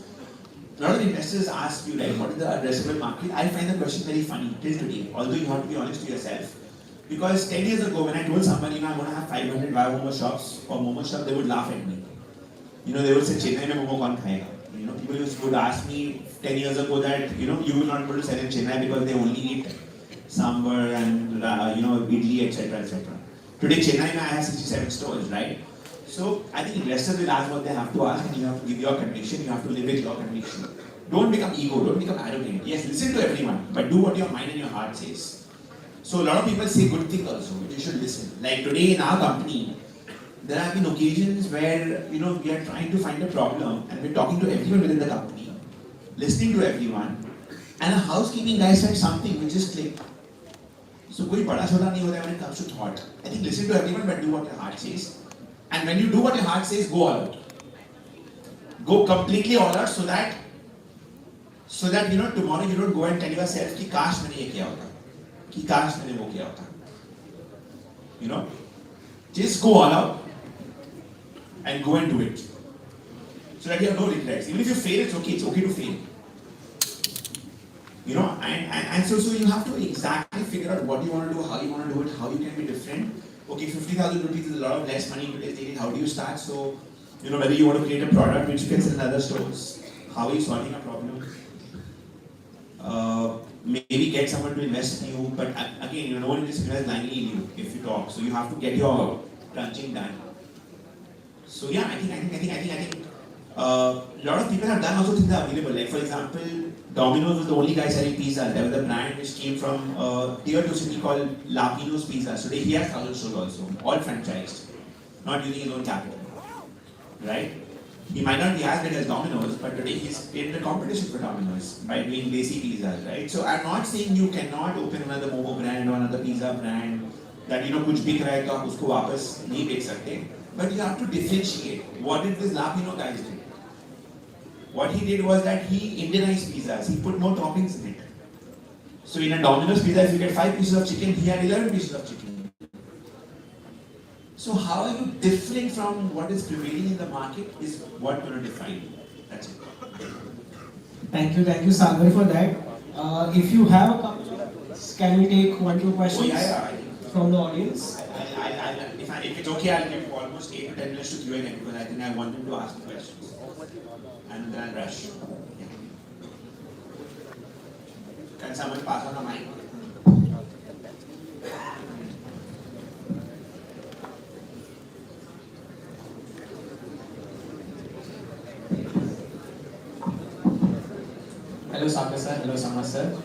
a lot of investors ask you, like, what is the addressable market? I find the question very funny till today, although you have to be honest to yourself. Because 10 years ago, when I told somebody, I'm going to have 500 Momo shops or Momo shop, they would laugh at me. They would say, Chennai mein Momo kaun khayega? People would ask me 10 years ago that, you will not be able to sell in Chennai because they only eat sambar and, idli, etc., etc. Today, Chennai, I have 67 stores, right? So, I think investors will ask what they have to ask, and you have to give your conviction, you have to live with your conviction. Don't become ego, don't become arrogant. Yes, listen to everyone, but do what your mind and your heart says. So, a lot of people say good things also, but you should listen. Like today in our company, there have been occasions where, we are trying to find a problem, and we're talking to everyone within the company, listening to everyone, and a housekeeping guy said something which just clicked. So, koi bada chota nahi hota when it comes to thought. I think listen to everyone, but do what your heart says. And when you do what your heart says, go all out. Go completely all out so that tomorrow you don't go and tell yourself कि काश मैंने ये किया होता, कि काश मैंने वो किया होता. Just go all out and go and do it. So that you have no regrets. Even if you fail, it's okay. It's okay to fail. And so you have to exactly figure out what you want to do, how you want to do it, how you can be different. Okay, 50,000 rupees is a lot of less money in today's day. How do you start? So, whether you want to create a product which you can sell in other stores, how are you solving a problem? Maybe get someone to invest in you, but again, no one will just invest blindly in you if you talk. So you have to get your crunching done. So yeah, I think a lot of people have done also things that are available. Like for example, Domino's was the only guy selling pizza. There was a brand which came from tier 2 city called Lapino's Pizza. So today he has 1,000 stores also, all franchised, not using his own capital, right? He might not be as big as Domino's, but today he's in the competition for Domino's by doing lazy pizzas, right? So I'm not saying you cannot open another Momo brand or another pizza brand that कुछ बिक रहा है तो आप उसको वापस नहीं बेच सकते. But you have to differentiate. What did this Lapino guys do? What he did was that he Indianized pizzas. He put more toppings in it. So in a Domino's pizza, if you get 5 pieces of chicken, he had 11 pieces of chicken. So how are you different from what is prevailing in the market is what will define you. That's it. Thank you, Sagar, for that. If you have a couple of minutes, can we take 1-2 questions from the audience? If it's okay, I'll give almost 8 to 10 minutes to Q&A because I think I want them to ask the questions. And then I'll rush. Yeah. Can someone pass on a mic? Hello Sagar sir, hello Samar sir.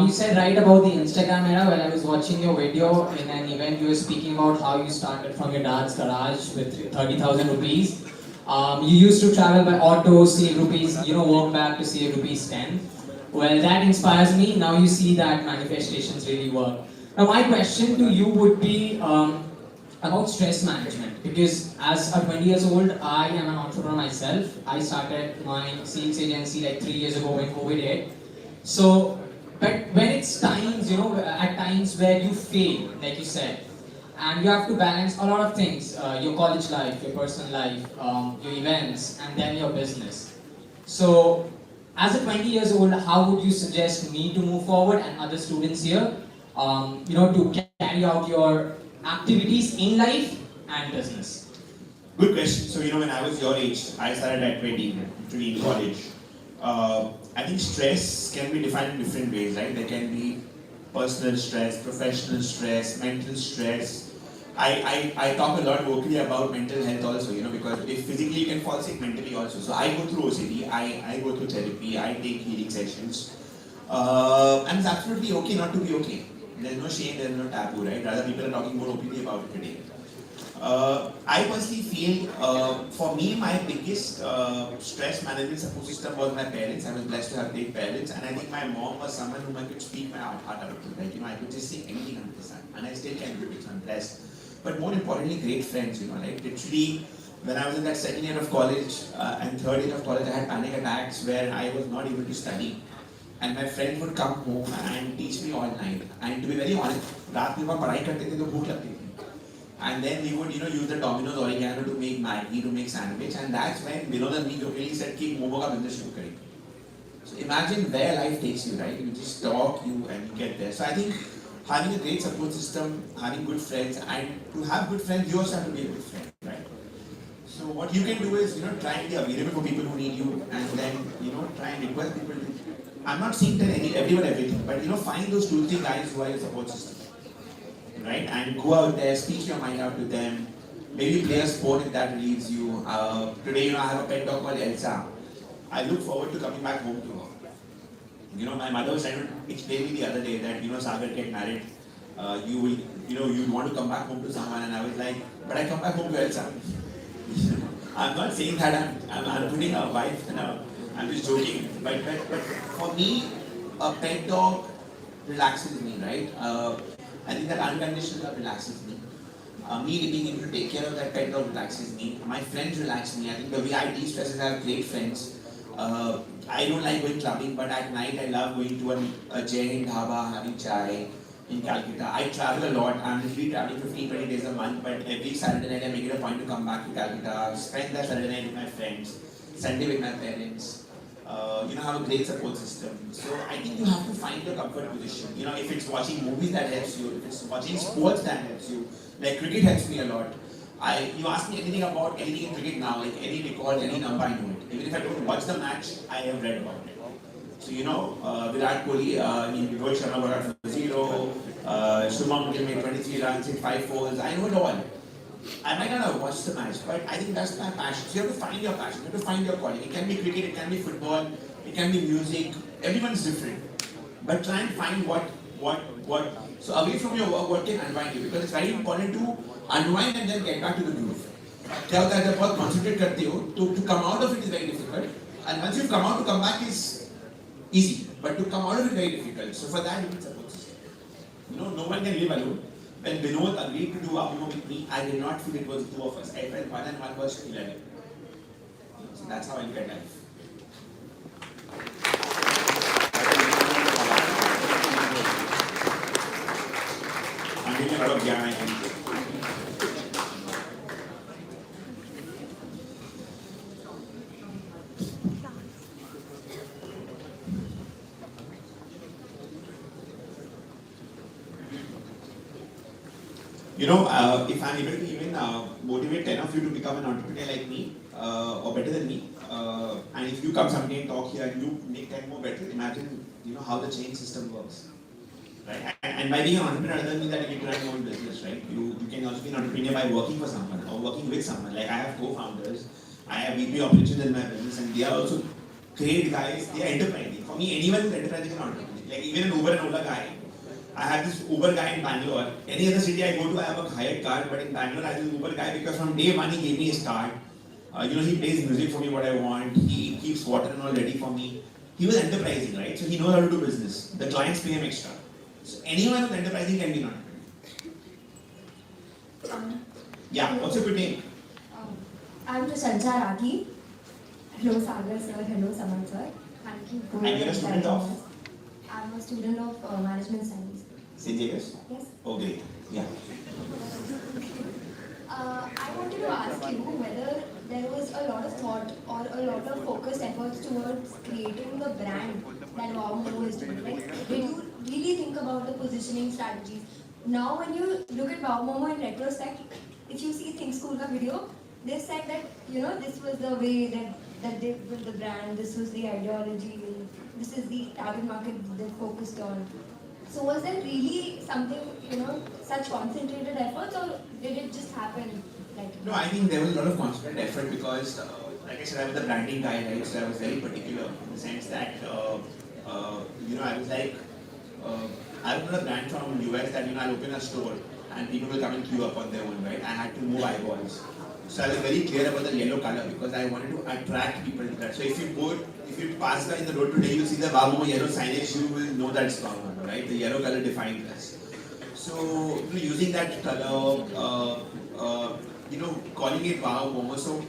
You said right about the Instagram era. While I was watching your video in an event, you were speaking about how you started from your dad's garage with 30,000 rupees. You used to travel by auto, save rupees, walk back to save rupees 10. Well, that inspires me. Now you see that manifestations really work. Now my question to you would be about stress management, because as a 20 years old, I am an entrepreneur myself. I started my sales agency like 3 years ago when COVID hit. So, but when it's times, at times where you fail, like you said, and you have to balance a lot of things, your college life, your personal life, your events, and then your business. So, as a 20 years old, how would you suggest me to move forward and other students here, to carry out your activities in life and business? Good question. So, when I was your age, I started at 20, literally in college. I think stress can be defined in different ways, right? There can be personal stress, professional stress, mental stress. I talk a lot vocally about mental health also, because if physically you can fall sick, mentally also. So I go through OCD, I go through therapy, I take healing sessions. And it's absolutely okay not to be okay. There's no shame, there's no taboo, right? Rather, people are talking more openly about it today. I personally feel, for me, my biggest stress management support system was my parents. I was blessed to have great parents, and I think my mom was someone whom I could speak my heart out to. Like, I could just say anything under the sun, and I still can do it, so I'm blessed. But more importantly, great friends, like literally, when I was in that second year of college and third year of college, I had panic attacks where I was not able to study. And my friends would come home and teach me all night. And to be very honest, रात में हम पढ़ाई करते थे तो भूख लगती थी. And then we would, use the Domino's oregano to make Maggi, to make sandwich. And that's when Vinod and me jokingly said कि Momo का business शुरू करेंगे. So imagine where life takes you, right? You just talk, and you get there. So I think having a great support system, having good friends, and to have good friends, you also have to be a good friend, right? So what you can do is, try and be available for people who need you, and then, try and request people to. I'm not saying tell everyone everything, but find those 2-3 guys who are your support system, right? And go out there, speak your mind out to them. Maybe play a sport if that relieves you. Today, I have a pet dog called Elsa. I look forward to coming back home to her. My mother was trying to explain me the other day that, Sagar, get married. You will, you want to come back home to someone, and I was like, but I come back home to Elsa. I'm not saying that I'm putting a wife, I'm just joking. But for me, a pet dog relaxes me, right? I think that unconditional love relaxes me. Me being able to take care of that pet dog relaxes me. My friends relax me. I think the way I de-stress is I have great friends. I don't like going clubbing, but at night I love going to a Jai Hind dhaba, having chai in Calcutta. I travel a lot. I'm usually traveling 15-20 days a month, but every Saturday night I make it a point to come back to Calcutta, spend that Saturday night with my friends, Sunday with my parents. Have a great support system. So I think you have to find your comfort position. If it's watching movies that helps you, if it's watching sports that helps you, like cricket helps me a lot. You ask me anything about anything in cricket now, like any record, any number, I know it. Even if I don't watch the match, I have read about it. So Virat Kohli, Rohit Sharma got out for 0, Shubman Gill made 23 runs, hit 5 fours, I know it all. I might not have watched the match, but I think that's my passion. So you have to find your passion, you have to find your calling. It can be cricket, it can be football, it can be music, everyone's different. But try and find what. So away from your work, what can unwind you? Because it's very important to unwind and then get back to the groove. क्या होता है जब बहुत concentrate करते हो, to come out of it is very difficult. And once you've come out, to come back is easy. But to come out of it is very difficult. So for that, you need support system. No one can live alone. When Vinod agreed to do Momo with me, I did not feel it was 2 of us. I felt 1 and 1 was 11. So that's how I look at life. I'm giving a lot of jnana, I think. If I'm able to even motivate 10 of you to become an entrepreneur like me, or better than me, and if you come someday and talk here and you make 10 more better, imagine, how the chain system works. Right? And by being an entrepreneur doesn't mean that you need to run your own business, right? You can also be an entrepreneur by working for someone or working with someone. Like I have co-founders, I have VP operations in my business, and they are also great guys. They are enterprising. For me, anyone who's enterprising is an entrepreneur. Like even an Uber and Ola guy. I have this Uber guy in Bangalore. Any other city I go to, I have a hired car, but in Bangalore I have this Uber guy because from day one he gave me his card. He plays music for me what I want. He keeps water and all ready for me. He was enterprising, right? So he knows how to do business. The clients pay him extra. So anyone who's enterprising can be an entrepreneur. Yeah, what's your good name? I'm Prashansa Rathi. Hello Sagar sir, hello Saman sir. Thank you for And you're a student inviting of? us. I'm a student of Management Studies. St. Xavier's? Yes. Oh, great. Yeah. I wanted to ask you whether there was a lot of thought or a lot of focused efforts towards creating the brand that Momo is doing. Like, did you really think about the positioning strategies? Now, when you look at Momo in retrospect, if you see Think School ka video, they said that this was the way that they built the brand, this was the ideology, this is the target market they focused on. So was there really something, such concentrated efforts, or did it just happen? No, I think there was a lot of concentrated effort because, like I said, I was the branding guy, right? So I was very particular in the sense that, I was like, I was not a brand from US that, I'll open a store and people will come and queue up on their own, right? I had to move eyeballs. So I was very clear about the yellow color because I wanted to attract people to that. So if you pass by in the road today, you see the Momo yellow signage, you will know that it's Momo, right? The yellow color defines us. So using that color, calling it Wow Momo. So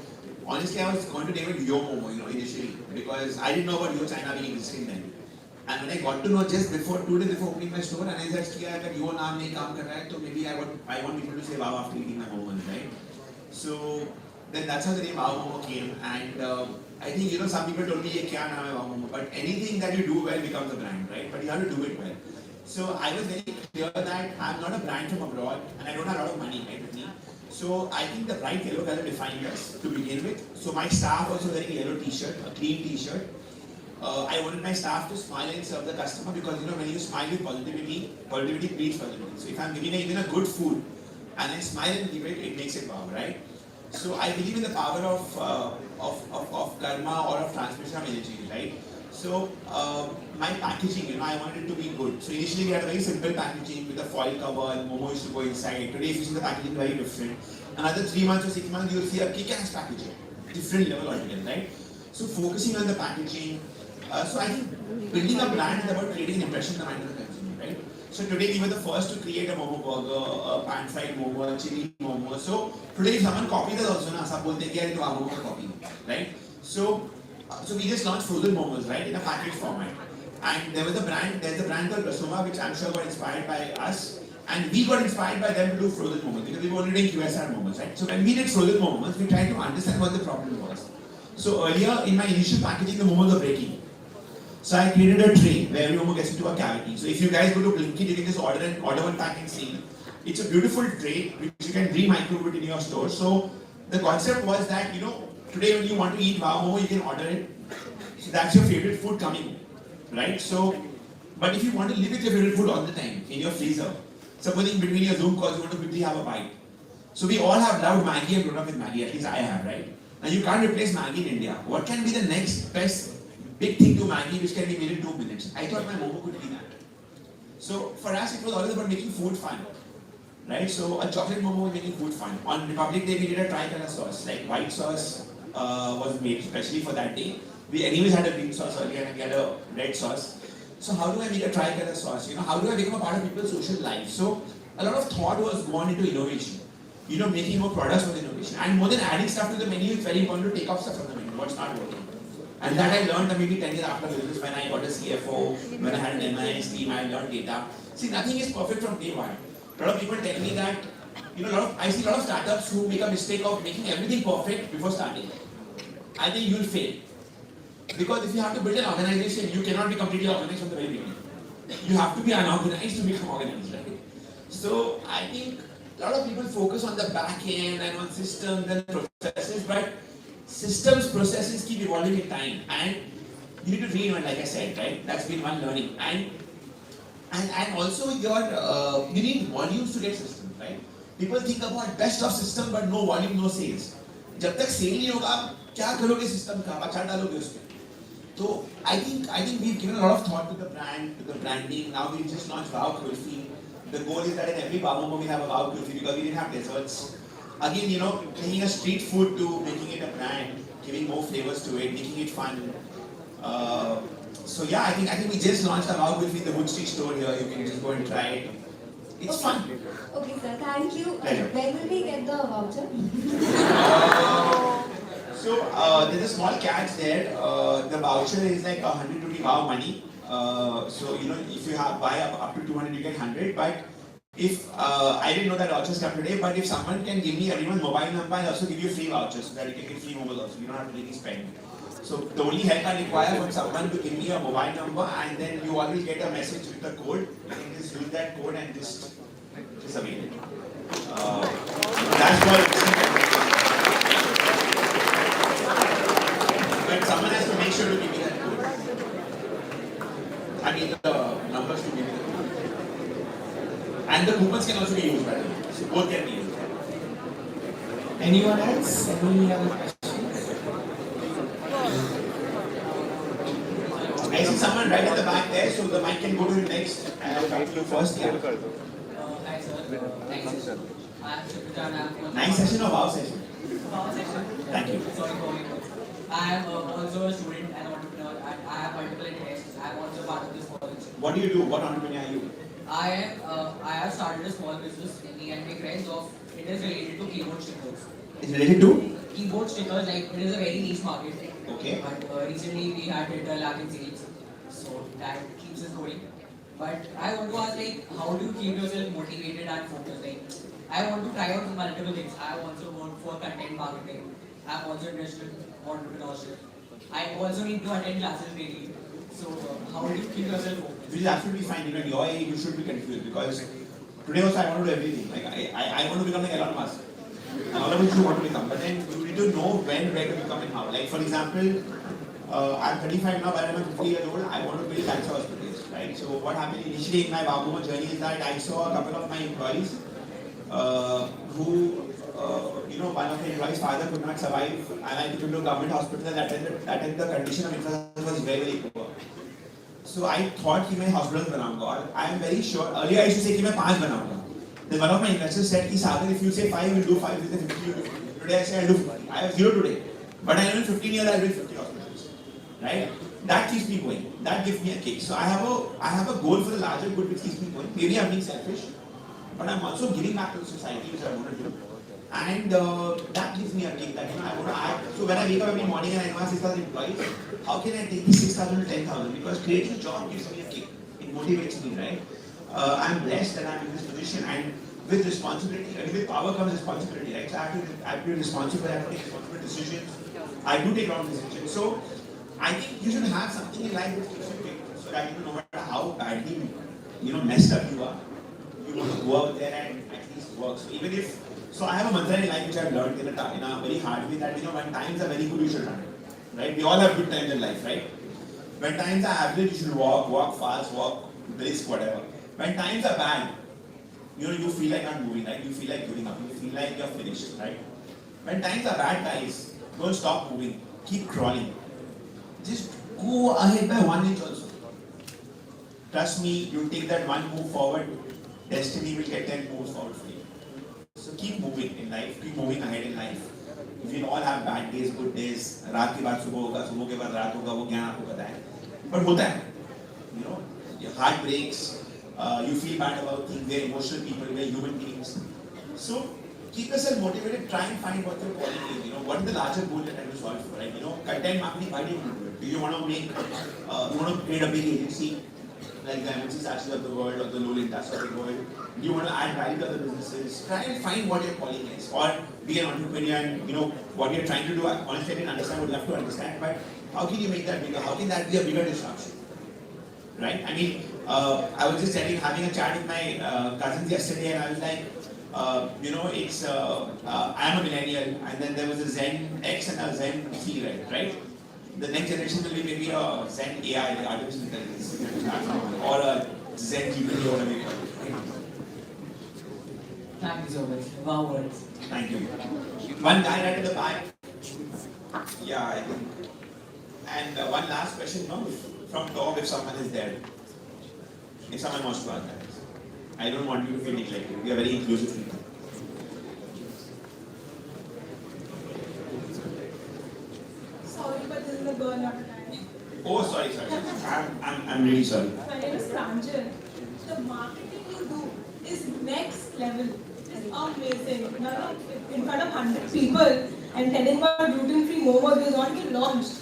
honestly, I was going to name it Yo Momo, initially because I didn't know about Yo China being existing then. And when I got to know just 2 days before opening my store, and I said, "If Yo naam nahi kaam kar raha hai, so maybe I want people to say Wow after eating my momos, right?" So then that's how the name Wow Momo came. And I think some people told me, "Ye kya naam hai Wow Momo?" But anything that you do well becomes a brand, right? But you have to do it well. So I was very clear that I'm not a brand from abroad, and I don't have a lot of money right with me. So I think the bright yellow color defined us to begin with. So my staff also wearing a yellow t-shirt, a clean t-shirt. I wanted my staff to smile and serve the customer because when you smile with positivity breeds positivity. So if I'm giving even a good food and I smile and give it, it makes it wow, right? So I believe in the power of karma or of transmission of energy, right? So my packaging, I wanted it to be good. So initially we had a very simple packaging with a foil cover and Momo used to go inside. Today if you see the packaging very different. Another 3 months or 6 months you'll see a kick-ass packaging, different level altogether, right? So focusing on the packaging. So I think building a brand is about creating an impression in the mind of the consumer, right? So today we were the first to create a Momo burger, a pan-fried Momo, a chili Momo. So today if someone copies us also, सब बोलते हैं कि यार तो आप Momo copy, right? So we just launched frozen Momos, right, in a package format. And there's a brand called Rasoma, which I'm sure got inspired by us. And we got inspired by them to do frozen Momos because we were only doing QSR Momos, right? So when we did frozen Momos, we tried to understand what the problem was. So earlier in my initial packaging, the Momos were breaking. So I created a tray where every Momo gets into a cavity. So if you guys go to Blinkit, you can just order one pack and see. It's a beautiful tray which you can re-microwave it in your store. So the concept was that, today when you want to eat Wow Momo, you can order it. So that's your favorite food coming, right? So, but if you want to live with your favorite food all the time in your freezer, supposing between your Zoom calls you want to quickly have a bite. So we all have loved Maggi and grown up with Maggi, at least I have, right? Now you can't replace Maggi in India. What can be the next best big thing to Maggi which can be made in 2 minutes? I thought my Momo could be that. So for us it was always about making food fun. Right? So a chocolate Momo was making food fun. On Republic Day we did a tri-color sauce. Like white sauce was made especially for that day. We anyways had a green sauce earlier and we had a red sauce. So how do I make a tri-color sauce? How do I become a part of people's social life? So a lot of thought was gone into innovation. Making more products with innovation. And more than adding stuff to the menu, it's very important to take off stuff from the menu, what's not working. And that I learned maybe 10 years after business when I got a CFO, when I had an MIS team, I learned data. See, nothing is perfect from day one. A lot of people tell me that, I see a lot of startups who make a mistake of making everything perfect before starting. I think you'll fail. Because if you have to build an organization, you cannot be completely organized from the very beginning. You have to be unorganized to become organized, right? So I think a lot of people focus on the back end and on systems and processes, but systems, processes keep evolving in time. And you need to reinvent, like I said, right? That's been one learning. And also you need volumes to get systems, right? People think about best of system but no volume, no sales. जब तक cell नहीं होगा आप क्या करोगे system का, बचा डालोगे उसमें. So I think we've given a lot of thought to the brand, to the branding. Now we've just launched Wow Kulfi. The goal is that in every Momo we have a Wow Kulfi because we didn't have desserts. Again, taking a street food to making it a brand, giving more flavors to it, making it fun. So yeah, I think we just launched a Wow Kulfi in the Wood Street store here. You can just go and try it. It's fun. Okay, sir. Thank you. Pleasure. When will we get the voucher? So there's a small catch there. The voucher is like 100 rupee wow money. So if you buy up to 200, you get 100. But if I didn't know that vouchers come today, but if someone can give me everyone's mobile number, I'll also give you free vouchers so that you can get free mobile also. You don't have to really spend. So the only help I require from someone to give me a mobile number, and then you always get a message with the code. You can just use that code and just avail it. That's what. But someone has to make sure to give me that code. I mean the numbers to give me the code. And the coupons can also be used by the way. So both can be used. Anyone else? Any other questions? I see someone right at the back there, so the mic can go to you next. And I'll come to you first. Yeah. Hi sir, thanks. Nice session or wow session? Wow session. Thank you. Sorry for me. I am also a student and entrepreneur, and I have multiple interests. I am also part of this college. What do you do? What entrepreneur are you? I have started a small business, me and my friends of. It is related to keyboard stickers. It's related to? Keyboard stickers, like it is a very niche market. Okay. But recently we had hit a lakh in sales, so that keeps us going. But I want to ask, like, how do you keep yourself motivated and focused? Like, I want to try out multiple things. I also work for content marketing. I'm also interested in entrepreneurship. I also need to attend classes daily. So, how do you keep yourself focused? Which is absolutely fine. At your age, you should be confused because today also I want to do everything. Like I want to become like Elon Musk. And all of you should want to become. But then you need to know when, where to become and how. Like for example, I'm 35 now, but I'm 50 years old. I want to build cancer hospitals, right? So what happened initially in my Momo journey is that I saw a couple of my employees who one of my employees' father could not survive, and I took him to a government hospital, and that the condition of infrastructure was very, very poor. So I thought कि मैं hospitals बनाऊंगा और I am very sure. Earlier I used to say कि मैं 5 बनाऊंगा. Then one of my investors said कि Sagar, if you say 5, we'll do 5. If you say 50, you do 50. Today I say I'll do 50. I have 0 today, but I know in 15 years I'll build 50 hospitals. Right? That keeps me going. That gives me a kick. So I have a goal for the larger good which keeps me going. Maybe I'm being selfish, but I'm also giving back to the society which I want to do. And that gives me a kick that I want to add. So when I wake up every morning and I know I have 6,000 employees, how can I take this 6,000 to 10,000? Because creating a job gives me a kick. It motivates me, right? I'm blessed that I'm in this position, and with responsibility, and with power comes responsibility, right? So I have to be responsible, I have to take responsible decisions. I do take wrong decisions. So I think you should have something in life which keeps you kick, so that no matter how badly messed up you are, you want to go out there and at least work. So I have a mantra in life which I've learned in a very hard way that when times are very good, you should run. Right? We all have good times in life, right? When times are average, you should walk fast, walk brisk, whatever. When times are bad, you feel like not moving, right? You feel like giving up, you feel like you're finished, right? When times are bad, guys, don't stop moving, keep crawling. Just go ahead by 1 inch also. Trust me, you take that one move forward, destiny will get 10 moves forward for you. So keep moving in life, keep moving ahead in life. We all have bad days, good days. रात के बाद सुबह होगा, सुबह के बाद रात होगा, वो ज्ञान आपको पता है. But होता है. Your heart breaks. You feel bad about things. We're emotional people. We're human beings. So keep yourself motivated. Try and find what your calling is. What is the larger goal that I will solve for? Right? Content marketing. Why do you want to do it? Do you want to make? You want to create a big agency? Like the MNC Sachs of the world or the Lolintas of the world. Do you want to add value to other businesses? Try and find what your calling is. Or be an entrepreneur and what you're trying to do. Honestly, I didn't understand, would love to understand. But how can you make that bigger? How can that be a bigger disruption? Right? I mean, I was just having a chat with my cousins yesterday, and I was like, I'm a millennial, and then there was a Zen X and a Zen Z, right? The next generation will be maybe a Zen AI, like artificial intelligence, or a Zen GPT or whatever you call it. Thank you so much. Wow words. Thank you. One guy right at the back. Yeah, I think. And one last question, no, from top, if someone is there. If someone wants to ask that. I don't want you to feel neglected. We are very inclusive people. Sorry, but this is a girl, not a guy. Oh, sorry. I'm really sorry. My name is Pranjal. The marketing you do is next level. It's amazing. Now, in front of 100 people and telling about gluten-free Momo is not even launched.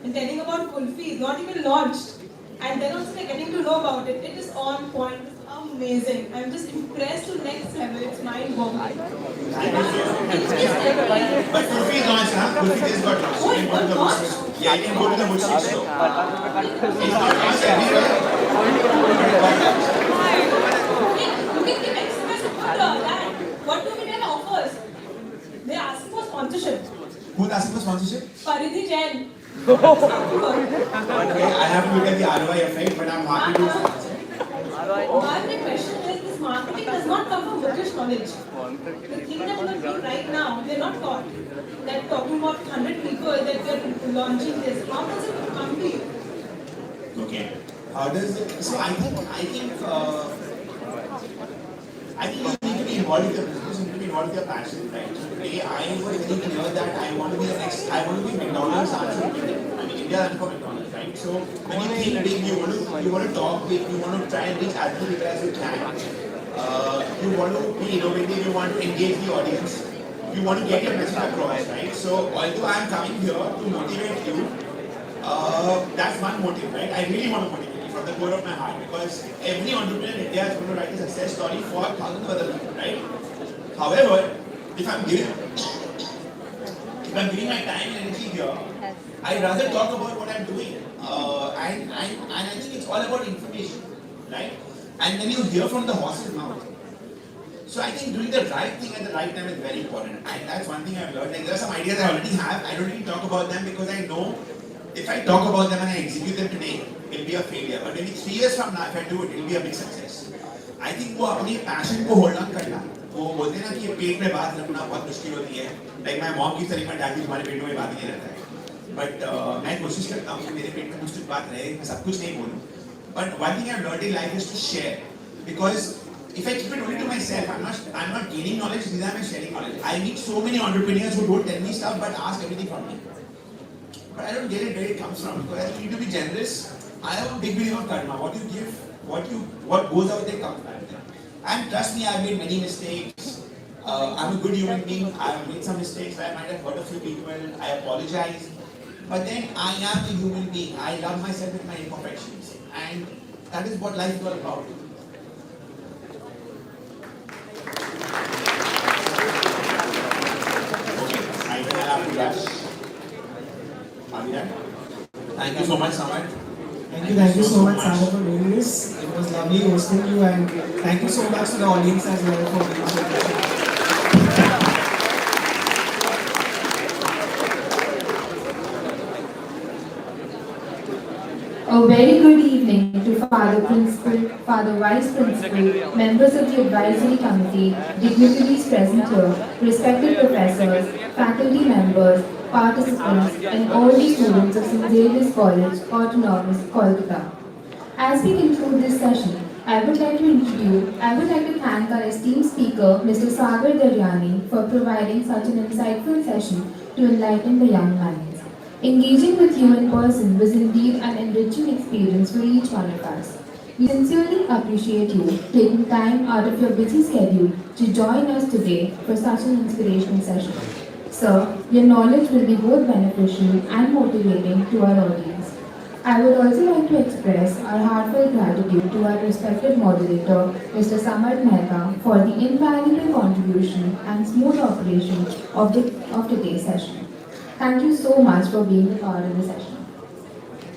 And telling about kulfi is not even launched. And then also they're getting to know about it. It is on point. It's amazing. I'm just impressed to next level. It's mind-boggling. But Kulfi is launched, huh? Kulfi just got launched. Oh, You can go to the launched? bookstore. Yeah, you can go to the bookstore. It's not launched everywhere. Look at the express good that. What do we get offers? They're asking for sponsorship. Who's asking for sponsorship? Paridhi Jain. Okay, I have to look at the ROI effect, but I'm happy to sponsor. My question is, this marketing does not come from bookish knowledge. The thing that you are doing right now, they're not taught. They're talking about 100 people that they're launching this. How does it come to you? Okay. How does it? So I think you need to be involved with your business. You need to be involved with your passion, right? So today I was very clear that I want to be the next. I want to be McDonald's answer. I mean, India is for McDonald's, right? So when you think big, you want to talk big, you want to try and reach as many people as you can. You want to be innovative. You want to engage the audience. You want to get your message across, right? So although I am coming here to motivate you, that's one motive, right? I really want to motivate you from the core of my heart because every entrepreneur in India is going to write a success story for thousands of other people, right? However, if I'm giving my time and energy here, I'd rather talk about what I'm doing. And I think it's all about information, right? And then you hear from the horse's mouth. So I think doing the right thing at the right time is very important. And that's one thing I've learned. Like there are some ideas I already have. I don't really talk about them because I know if I talk about them and I execute them today, it'll be a failure. But maybe 3 years from now, if I do it, it'll be a big success. I think वो अपनी passion को hold on करना, वो बोलते हैं ना कि ये पेट में बात रखना बहुत मुश्किल होती है. Like my mom keeps telling my dad कि तुम्हारे पेट में बात नहीं रहता है. But मैं कोशिश करता हूँ कि मेरे पेट में कुछ बात रहे, मैं सब कुछ नहीं बोलूँ. But one thing I've learned in life is to share, because if I keep it only to myself, I'm not gaining knowledge, neither am I sharing knowledge. I meet so many entrepreneurs who don't tell me stuff but ask everything from me. But I don't get it where it comes from because I need to be generous. I am a big believer of karma. What you give, what goes out there comes back. And trust me, I've made many mistakes. I'm a good human being. I've made some mistakes. I might have hurt a few people. I apologize. But then I am a human being. I love myself with my imperfections. And that is what life is all about. I will have to rush. Are we done? Thank you so much, Samad. Thank you so much, Sagar, for doing this. It was lovely hosting you, and thank you so much to the audience as well for being so patient. A very good evening to Father Principal, Father Vice Principal, members of the Advisory Committee, dignitaries present here, respected professors, faculty members, participants, and all the students of St. Xavier's College, Autonomous, Kolkata. As we conclude this session, I would like to thank our esteemed speaker, Mr. Sagar Daryani, for providing such an insightful session to enlighten the young minds. Engaging with you in person was indeed an enriching experience for each one of us. We sincerely appreciate you taking time out of your busy schedule to join us today for such an inspirational session. Sir, your knowledge will be both beneficial and motivating to our audience. I would also like to express our heartfelt gratitude to our respected moderator, Mr. Samad Mehta, for the invaluable contribution and smooth operation of today's session. Thank you so much for being a part of the session.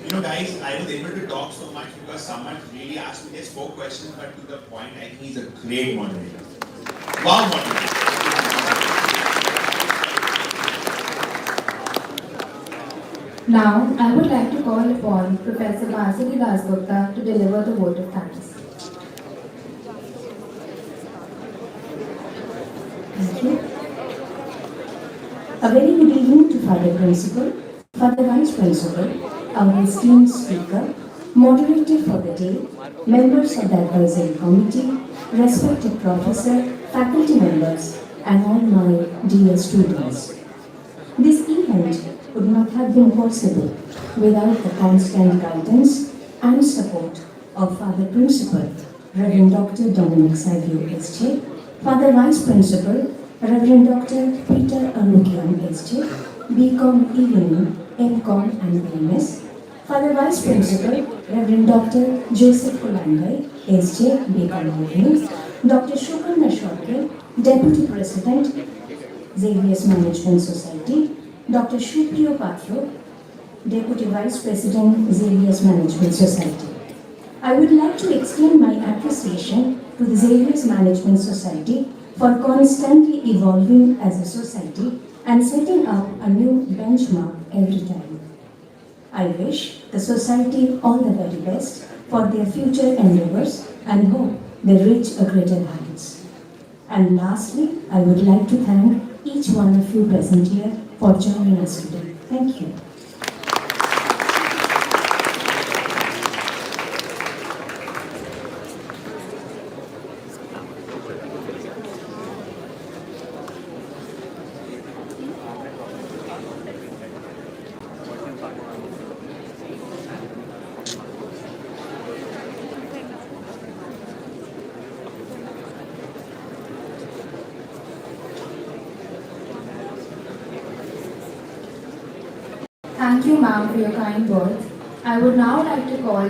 You know, guys, I was able to talk so much because someone really asked me just 4 questions, but to the point, I think he's a great moderator. Wow, moderator. Now, I would like to call upon Professor Vasili Dasgupta to deliver the vote of thanks. Thank you. A very good evening to Father Principal, Father Vice Principal, our esteemed speaker, moderator for the day, members of the advisory committee, respected professor, faculty members, and all my dear students. This event would not have been possible without the constant guidance and support of Father Principal, Reverend Dr. Dominic Xavier SJ, Father Vice Principal, Reverend Dr. Peter Anukian SJ, BCom Evening, MCom and BMS, Father Vice Principal, Reverend Dr. Joseph Kulangai SJ, BCom Evening, Dr. Shukarna Shorke, Deputy President, Xavier's Management Society, Dr. Shupriyo Patro, Deputy Vice President, Xavier's Management Society. I would like to extend my appreciation to the Xavier's Management Society for constantly evolving as a society and setting up a new benchmark every time. I wish the society all the very best for their future endeavors and hope they reach a greater heights. And lastly, I would like to thank each one of you present here for joining us today. Thank you. Thank you, ma'am, for your kind words. I would now like to call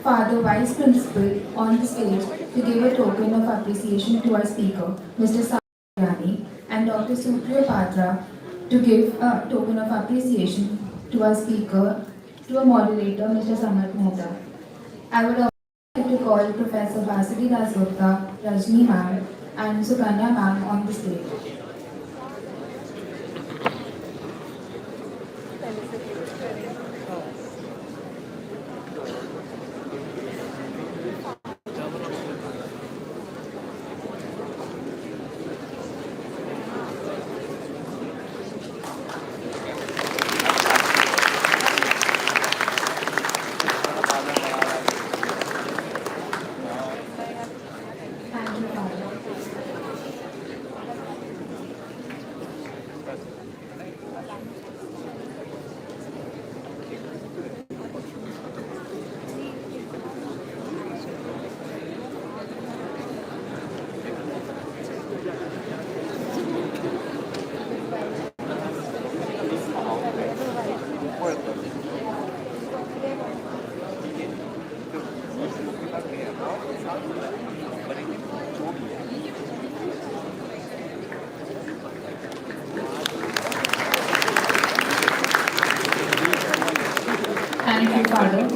Father Vice Principal on the stage to give a token of appreciation to our speaker, Mr. Sagar Daryani, and Dr. Supriya Patra to give a token of appreciation to our speaker, to our moderator, Mr. Samarth Mehta. I would also like to call Professor Vasili Dasgupta, Rajni ma'am, and Sukanya ma'am on the stage. Thank you, Father. Thank you, Father.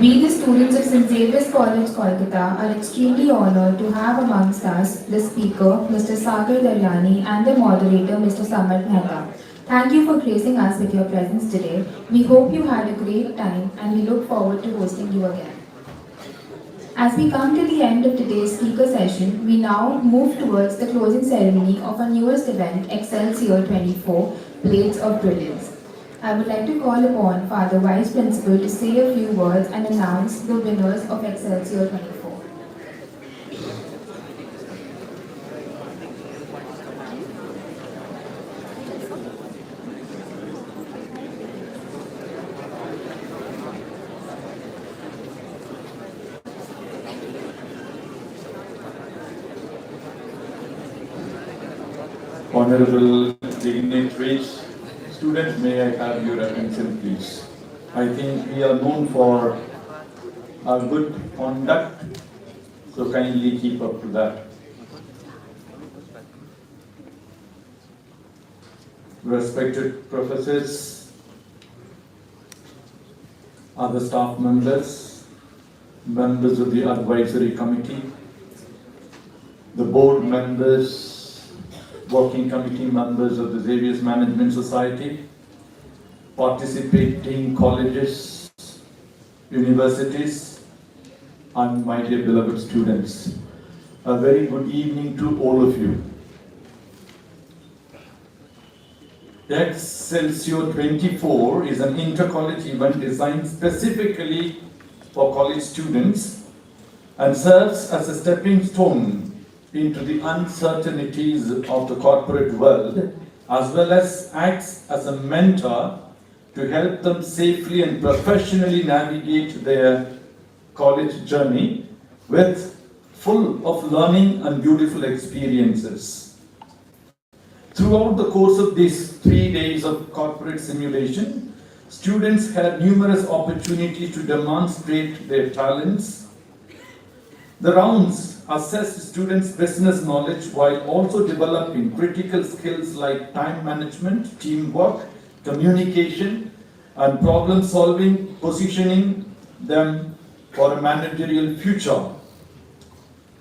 We, the students of St. Xavier's College, Kolkata, are extremely honored to have amongst us the speaker, Mr. Sagar Daryani, and the moderator, Mr. Samarth Mehta. Thank you for gracing us with your presence today. We hope you had a great time and we look forward to hosting you again. As we come to the end of today's speaker session, we now move towards the closing ceremony of our newest event, X-Celisor'24, Blades of Brilliance. I would like to call upon Father Vice Principal to say a few words and announce the winners of X-Celisor'24. Honorable dignitaries, students, may I have your attention, please? I think we are known for our good conduct, so kindly keep up to that. respected professors, other staff members, members of the advisory committee, the board members, working committee members of the Xavier's Management Society, participating colleges, universities, and my dear beloved students. A very good evening to all of you. X-Celisor'24 is an inter-college event designed specifically for college students and serves as a stepping stone into the uncertainties of the corporate world, as well as acts as a mentor to help them safely and professionally navigate their college journey with full of learning and beautiful experiences. Throughout the course of these 3 days of corporate simulation, students had numerous opportunities to demonstrate their talents. The rounds assessed students' business knowledge while also developing critical skills like time management, teamwork, communication, and problem solving, positioning them for a managerial future.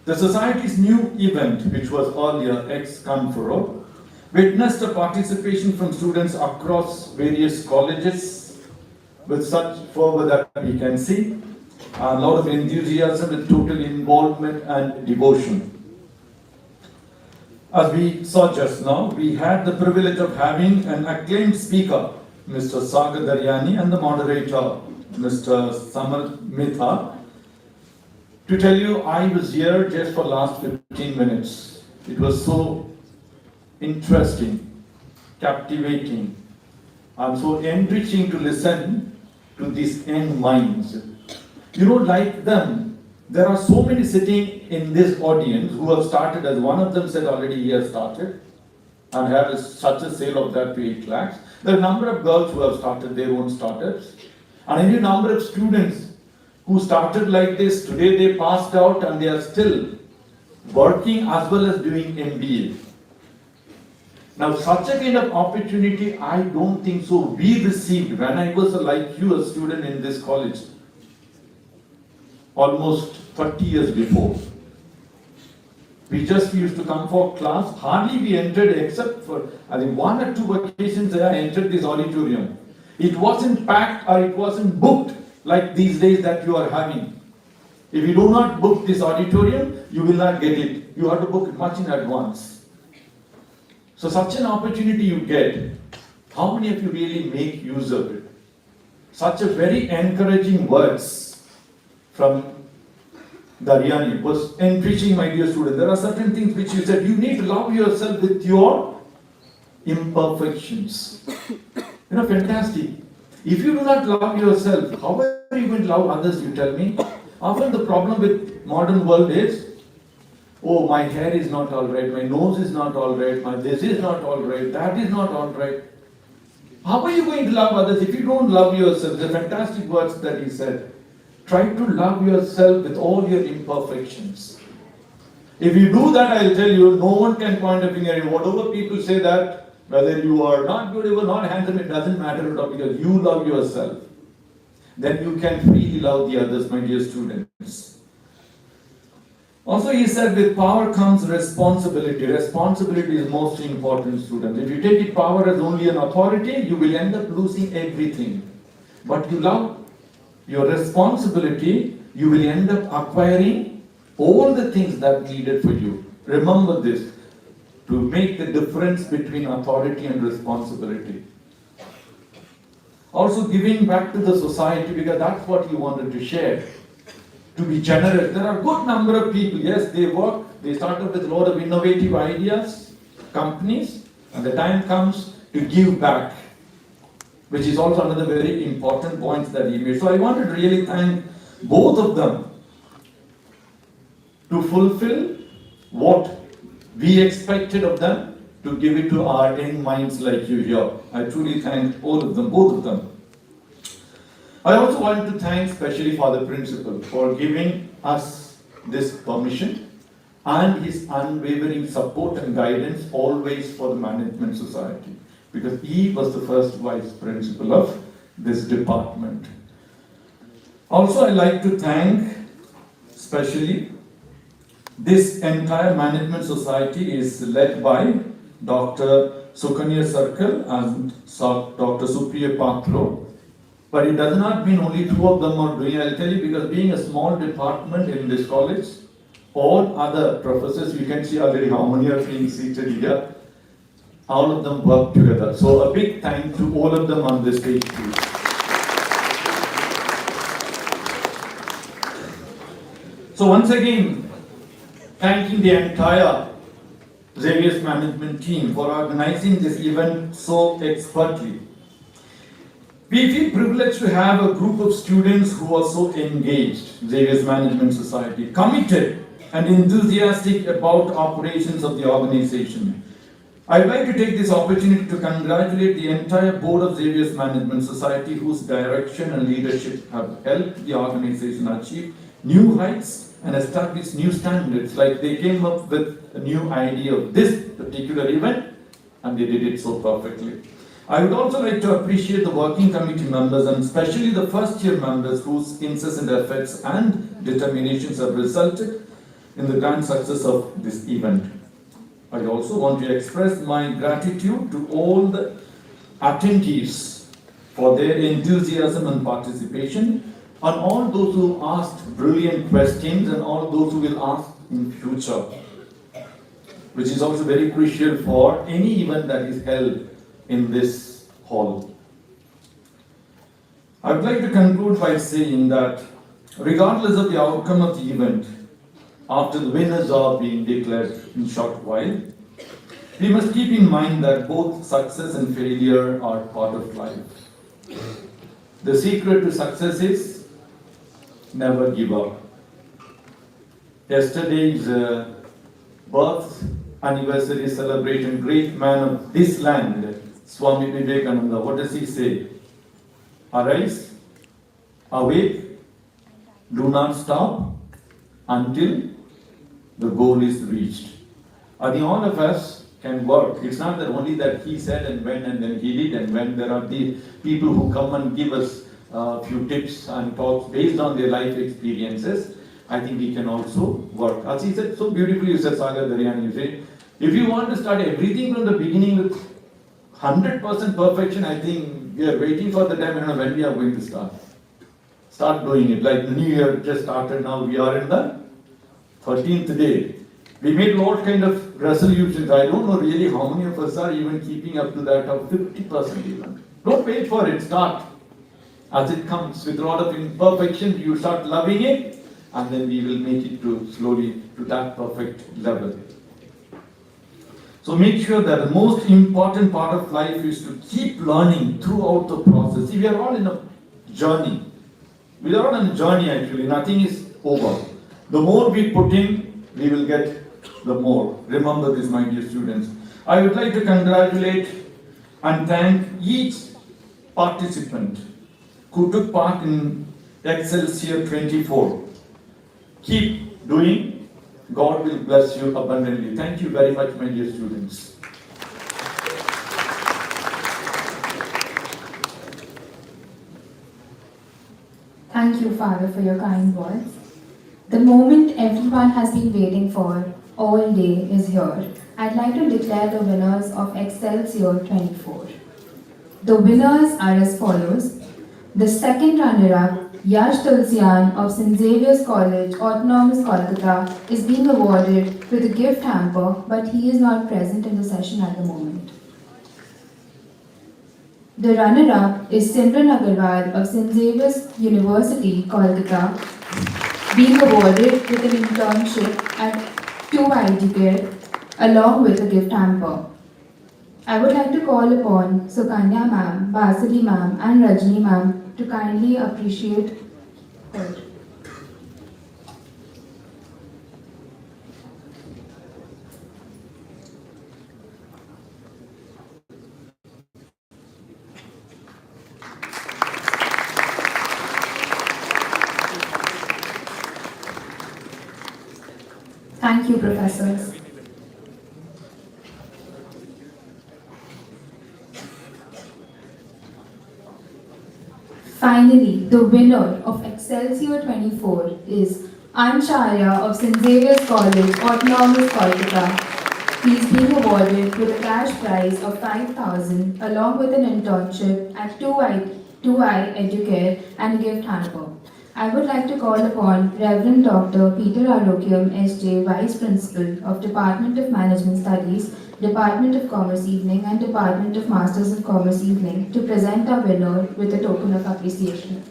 The society's new event, which was earlier X-Conferor, witnessed a participation from students across various colleges with such fervor that we can see, a lot of enthusiasm with total involvement and devotion. As we saw just now, we had the privilege of having an acclaimed speaker, Mr. Sagar Daryani, and the moderator, Mr. Samarmitha. To tell you, I was here just for last 15 minutes. It was so interesting, captivating, and so enriching to listen to these young minds. You know, like them, there are so many sitting in this audience who have started, as one of them said already, he has started and had such a sale of that to 8 lakhs. There are a number of girls who have started their own startups, and any number of students who started like this. Today they passed out and they are still working as well as doing MBA. Now, such a kind of opportunity, I don't think so we received when I was like you, a student in this college, almost 30 years before. We just used to come for class, hardly we entered except for, I think, 1 or 2 occasions I entered this auditorium. It wasn't packed or it wasn't booked like these days that you are having. If you do not book this auditorium, you will not get it. You have to book it much in advance. So such an opportunity you get, how many of you really make use of it? Such a very encouraging words from Daryani was enriching, my dear student. There are certain things which you said, you need to love yourself with your imperfections. You know, fantastic. If you do not love yourself, how are you going to love others, you tell me? Often the problem with modern world is, oh, my hair is not all right, my nose is not all right, my this is not all right, that is not all right. How are you going to love others if you don't love yourself? The fantastic words that he said. Try to love yourself with all your imperfections. If you do that, I'll tell you, no one can point a finger at you. Whatever people say that, whether you are not beautiful, not handsome, it doesn't matter at all because you love yourself. Then you can freely love the others, my dear students. Also, he said, with power comes responsibility. Responsibility is most important, students. If you take it power as only an authority, you will end up losing everything. But you love your responsibility, you will end up acquiring all the things that needed for you. Remember this, to make the difference between authority and responsibility. Also giving back to the society, because that's what you wanted to share. To be generous. There are a good number of people, yes, they work, they started with a lot of innovative ideas, companies, and the time comes to give back, which is also another very important point that he made. So I want to really thank both of them to fulfill what we expected of them, to give it to our young minds like you here. I truly thank all of them, both of them. I also want to thank especially Father Principal for giving us this permission and his unwavering support and guidance always for the Management Society. because he was the first vice principal of this department. Also, I'd like to thank especially this entire management society is led by Dr. Sukanya Circle and Dr. Supriya Patro. But it does not mean only two of them are doing it. I'll tell you, because being a small department in this college, all other professors, you can see already how many are being seated here, all of them work together. So a big thank to all of them on this stage, please. So once again, thanking the entire Xavier's management team for organizing this event so expertly. We feel privileged to have a group of students who are so engaged, Xavier's Management Society, committed and enthusiastic about operations of the organization. I'd like to take this opportunity to congratulate the entire board of Xavier's Management Society, whose direction and leadership have helped the organization achieve new heights and establish new standards. Like they came up with a new idea of this particular event and they did it so perfectly. I would also like to appreciate the working committee members and especially the first year members whose incessant efforts and determinations have resulted in the grand success of this event. I also want to express my gratitude to all the attendees for their enthusiasm and participation, and all those who asked brilliant questions and all those who will ask in future, which is also very crucial for any event that is held in this hall. I would like to conclude by saying that regardless of the outcome of the event, after the winners are being declared in short while, we must keep in mind that both success and failure are part of life. The secret to success is never give up. Yesterday's birth anniversary celebrating great man of this land, Swami Vivekananda. What does he say? Arise, awake, do not stop until the goal is reached. I think all of us can work. It's not that only that he said and when and then he did, and when there are the people who come and give us a few tips and talks based on their life experiences, I think we can also work. As he said so beautifully, you said, Sagar Daryani, you say, if you want to start everything from the beginning with 100% perfection, I think we are waiting for the time when we are going to start. Start doing it. Like the new year just started now, we are in the 13th day. We made a lot kind of resolutions. I don't know really how many of us are even keeping up to that, of 50% even. Don't wait for it, start. As it comes with a lot of imperfection, you start loving it, and then we will make it to slowly to that perfect level. So make sure that the most important part of life is to keep learning throughout the process. See, we are all in a journey. We are all on a journey actually, nothing is over. The more we put in, we will get the more. Remember this, my dear students. I would like to congratulate and thank each participant who took part in X-Celisor'24. Keep doing. God will bless you abundantly. Thank you very much, my dear students. Thank you, Father, for your kind words. The moment everyone has been waiting for all day is here. I'd like to declare the winners of X-Celisor'24. The winners are as follows. The second runner-up, Yash Tulsian of St. Xavier's College, Autonomous, Kolkata, is being awarded with a gift hamper, but he is not present in the session at the moment. The runner-up is Simran Agarwal of St. Xavier's University, Kolkata, being awarded with an internship at 2 Care along with a gift hamper. I would like to call upon Sukanya ma'am, Basili ma'am and Rajni ma'am to kindly appreciate her. Thank you, professors. Finally, the winner of X-Celisor'24 is Anshaya of St. Xavier's College, Autonomous, Kolkata. He is being awarded with a cash prize of 5,000 along with an internship at 2i Educare and a gift hamper. I would like to call upon Reverend Dr. Peter Alokyam, SJ, Vice Principal of Department of Management Studies, Department of Commerce Evening and Department of Masters of Commerce Evening to present our winner with a token of appreciation.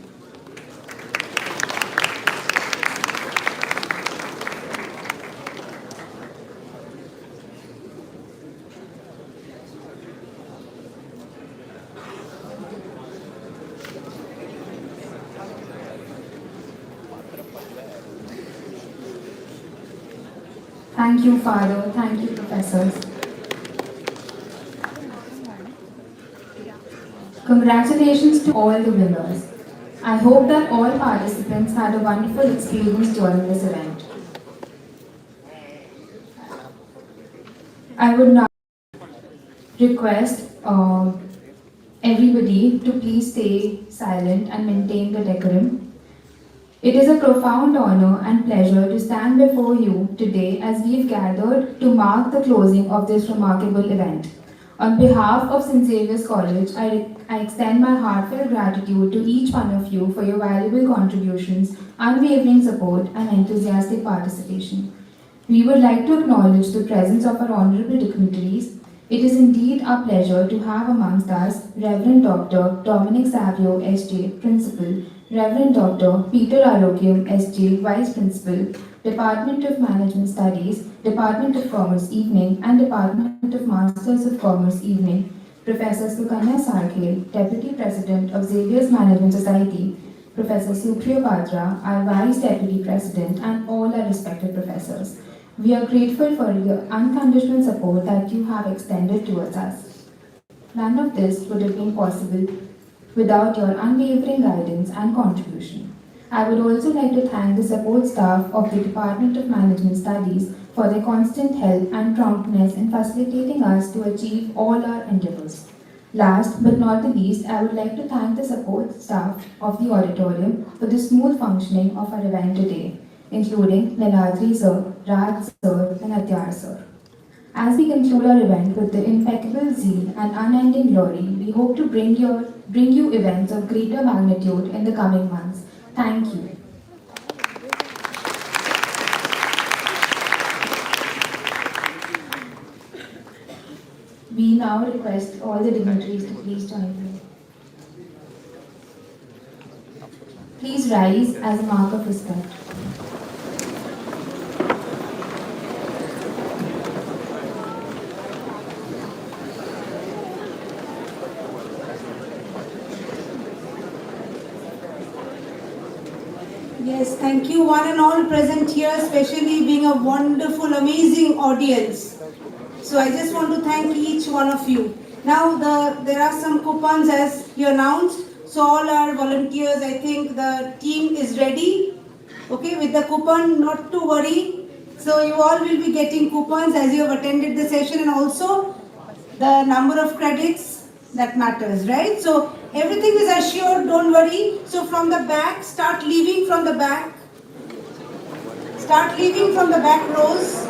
Thank you, Father. Thank you, professors. Congratulations to all the winners. I hope that all participants had a wonderful experience during this event. I would now request everybody to please stay silent and maintain the decorum. It is a profound honor and pleasure to stand before you today as we've gathered to mark the closing of this remarkable event. On behalf of St. Xavier's College, I extend my heartfelt gratitude to each one of you for your valuable contributions, unwavering support, and enthusiastic participation. We would like to acknowledge the presence of our honorable dignitaries. It is indeed our pleasure to have amongst us Reverend Dr. Dominic Xavier, SJ, Principal, Reverend Dr. Peter Alokyam, SJ, Vice Principal, Department of Management Studies, Department of Commerce Evening and Department of Masters of Commerce Evening, Professor Sukanya Sarkhe, Deputy President of Xavier's Management Society, Professor Supriya Batra, our Vice Deputy President, and all our respected professors. We are grateful for your unconditional support that you have extended towards us. None of this would have been possible without your unwavering guidance and contribution. I would also like to thank the support staff of the Department of Management Studies for their constant help and promptness in facilitating us to achieve all our endeavors. Last but not the least, I would like to thank the support staff of the auditorium for the smooth functioning of our event today, including Niladri sir, Raj sir, and Atyar sir. As we conclude our event with the impeccable zeal and unending glory, we hope to bring you events of greater magnitude in the coming months. Thank you. We now request all the dignitaries to please join me. Please rise as a mark of respect. Yes, thank you one and all present here, especially being a wonderful, amazing audience. So I just want to thank each one of you. Now there are some coupons as you announced. So all our volunteers, I think the team is ready. Okay, with the coupon, not to worry. So you all will be getting coupons as you have attended the session, and also the number of credits that matters, right? So everything is assured, don't worry. So from the back, start leaving from the back. Start leaving from the back rows.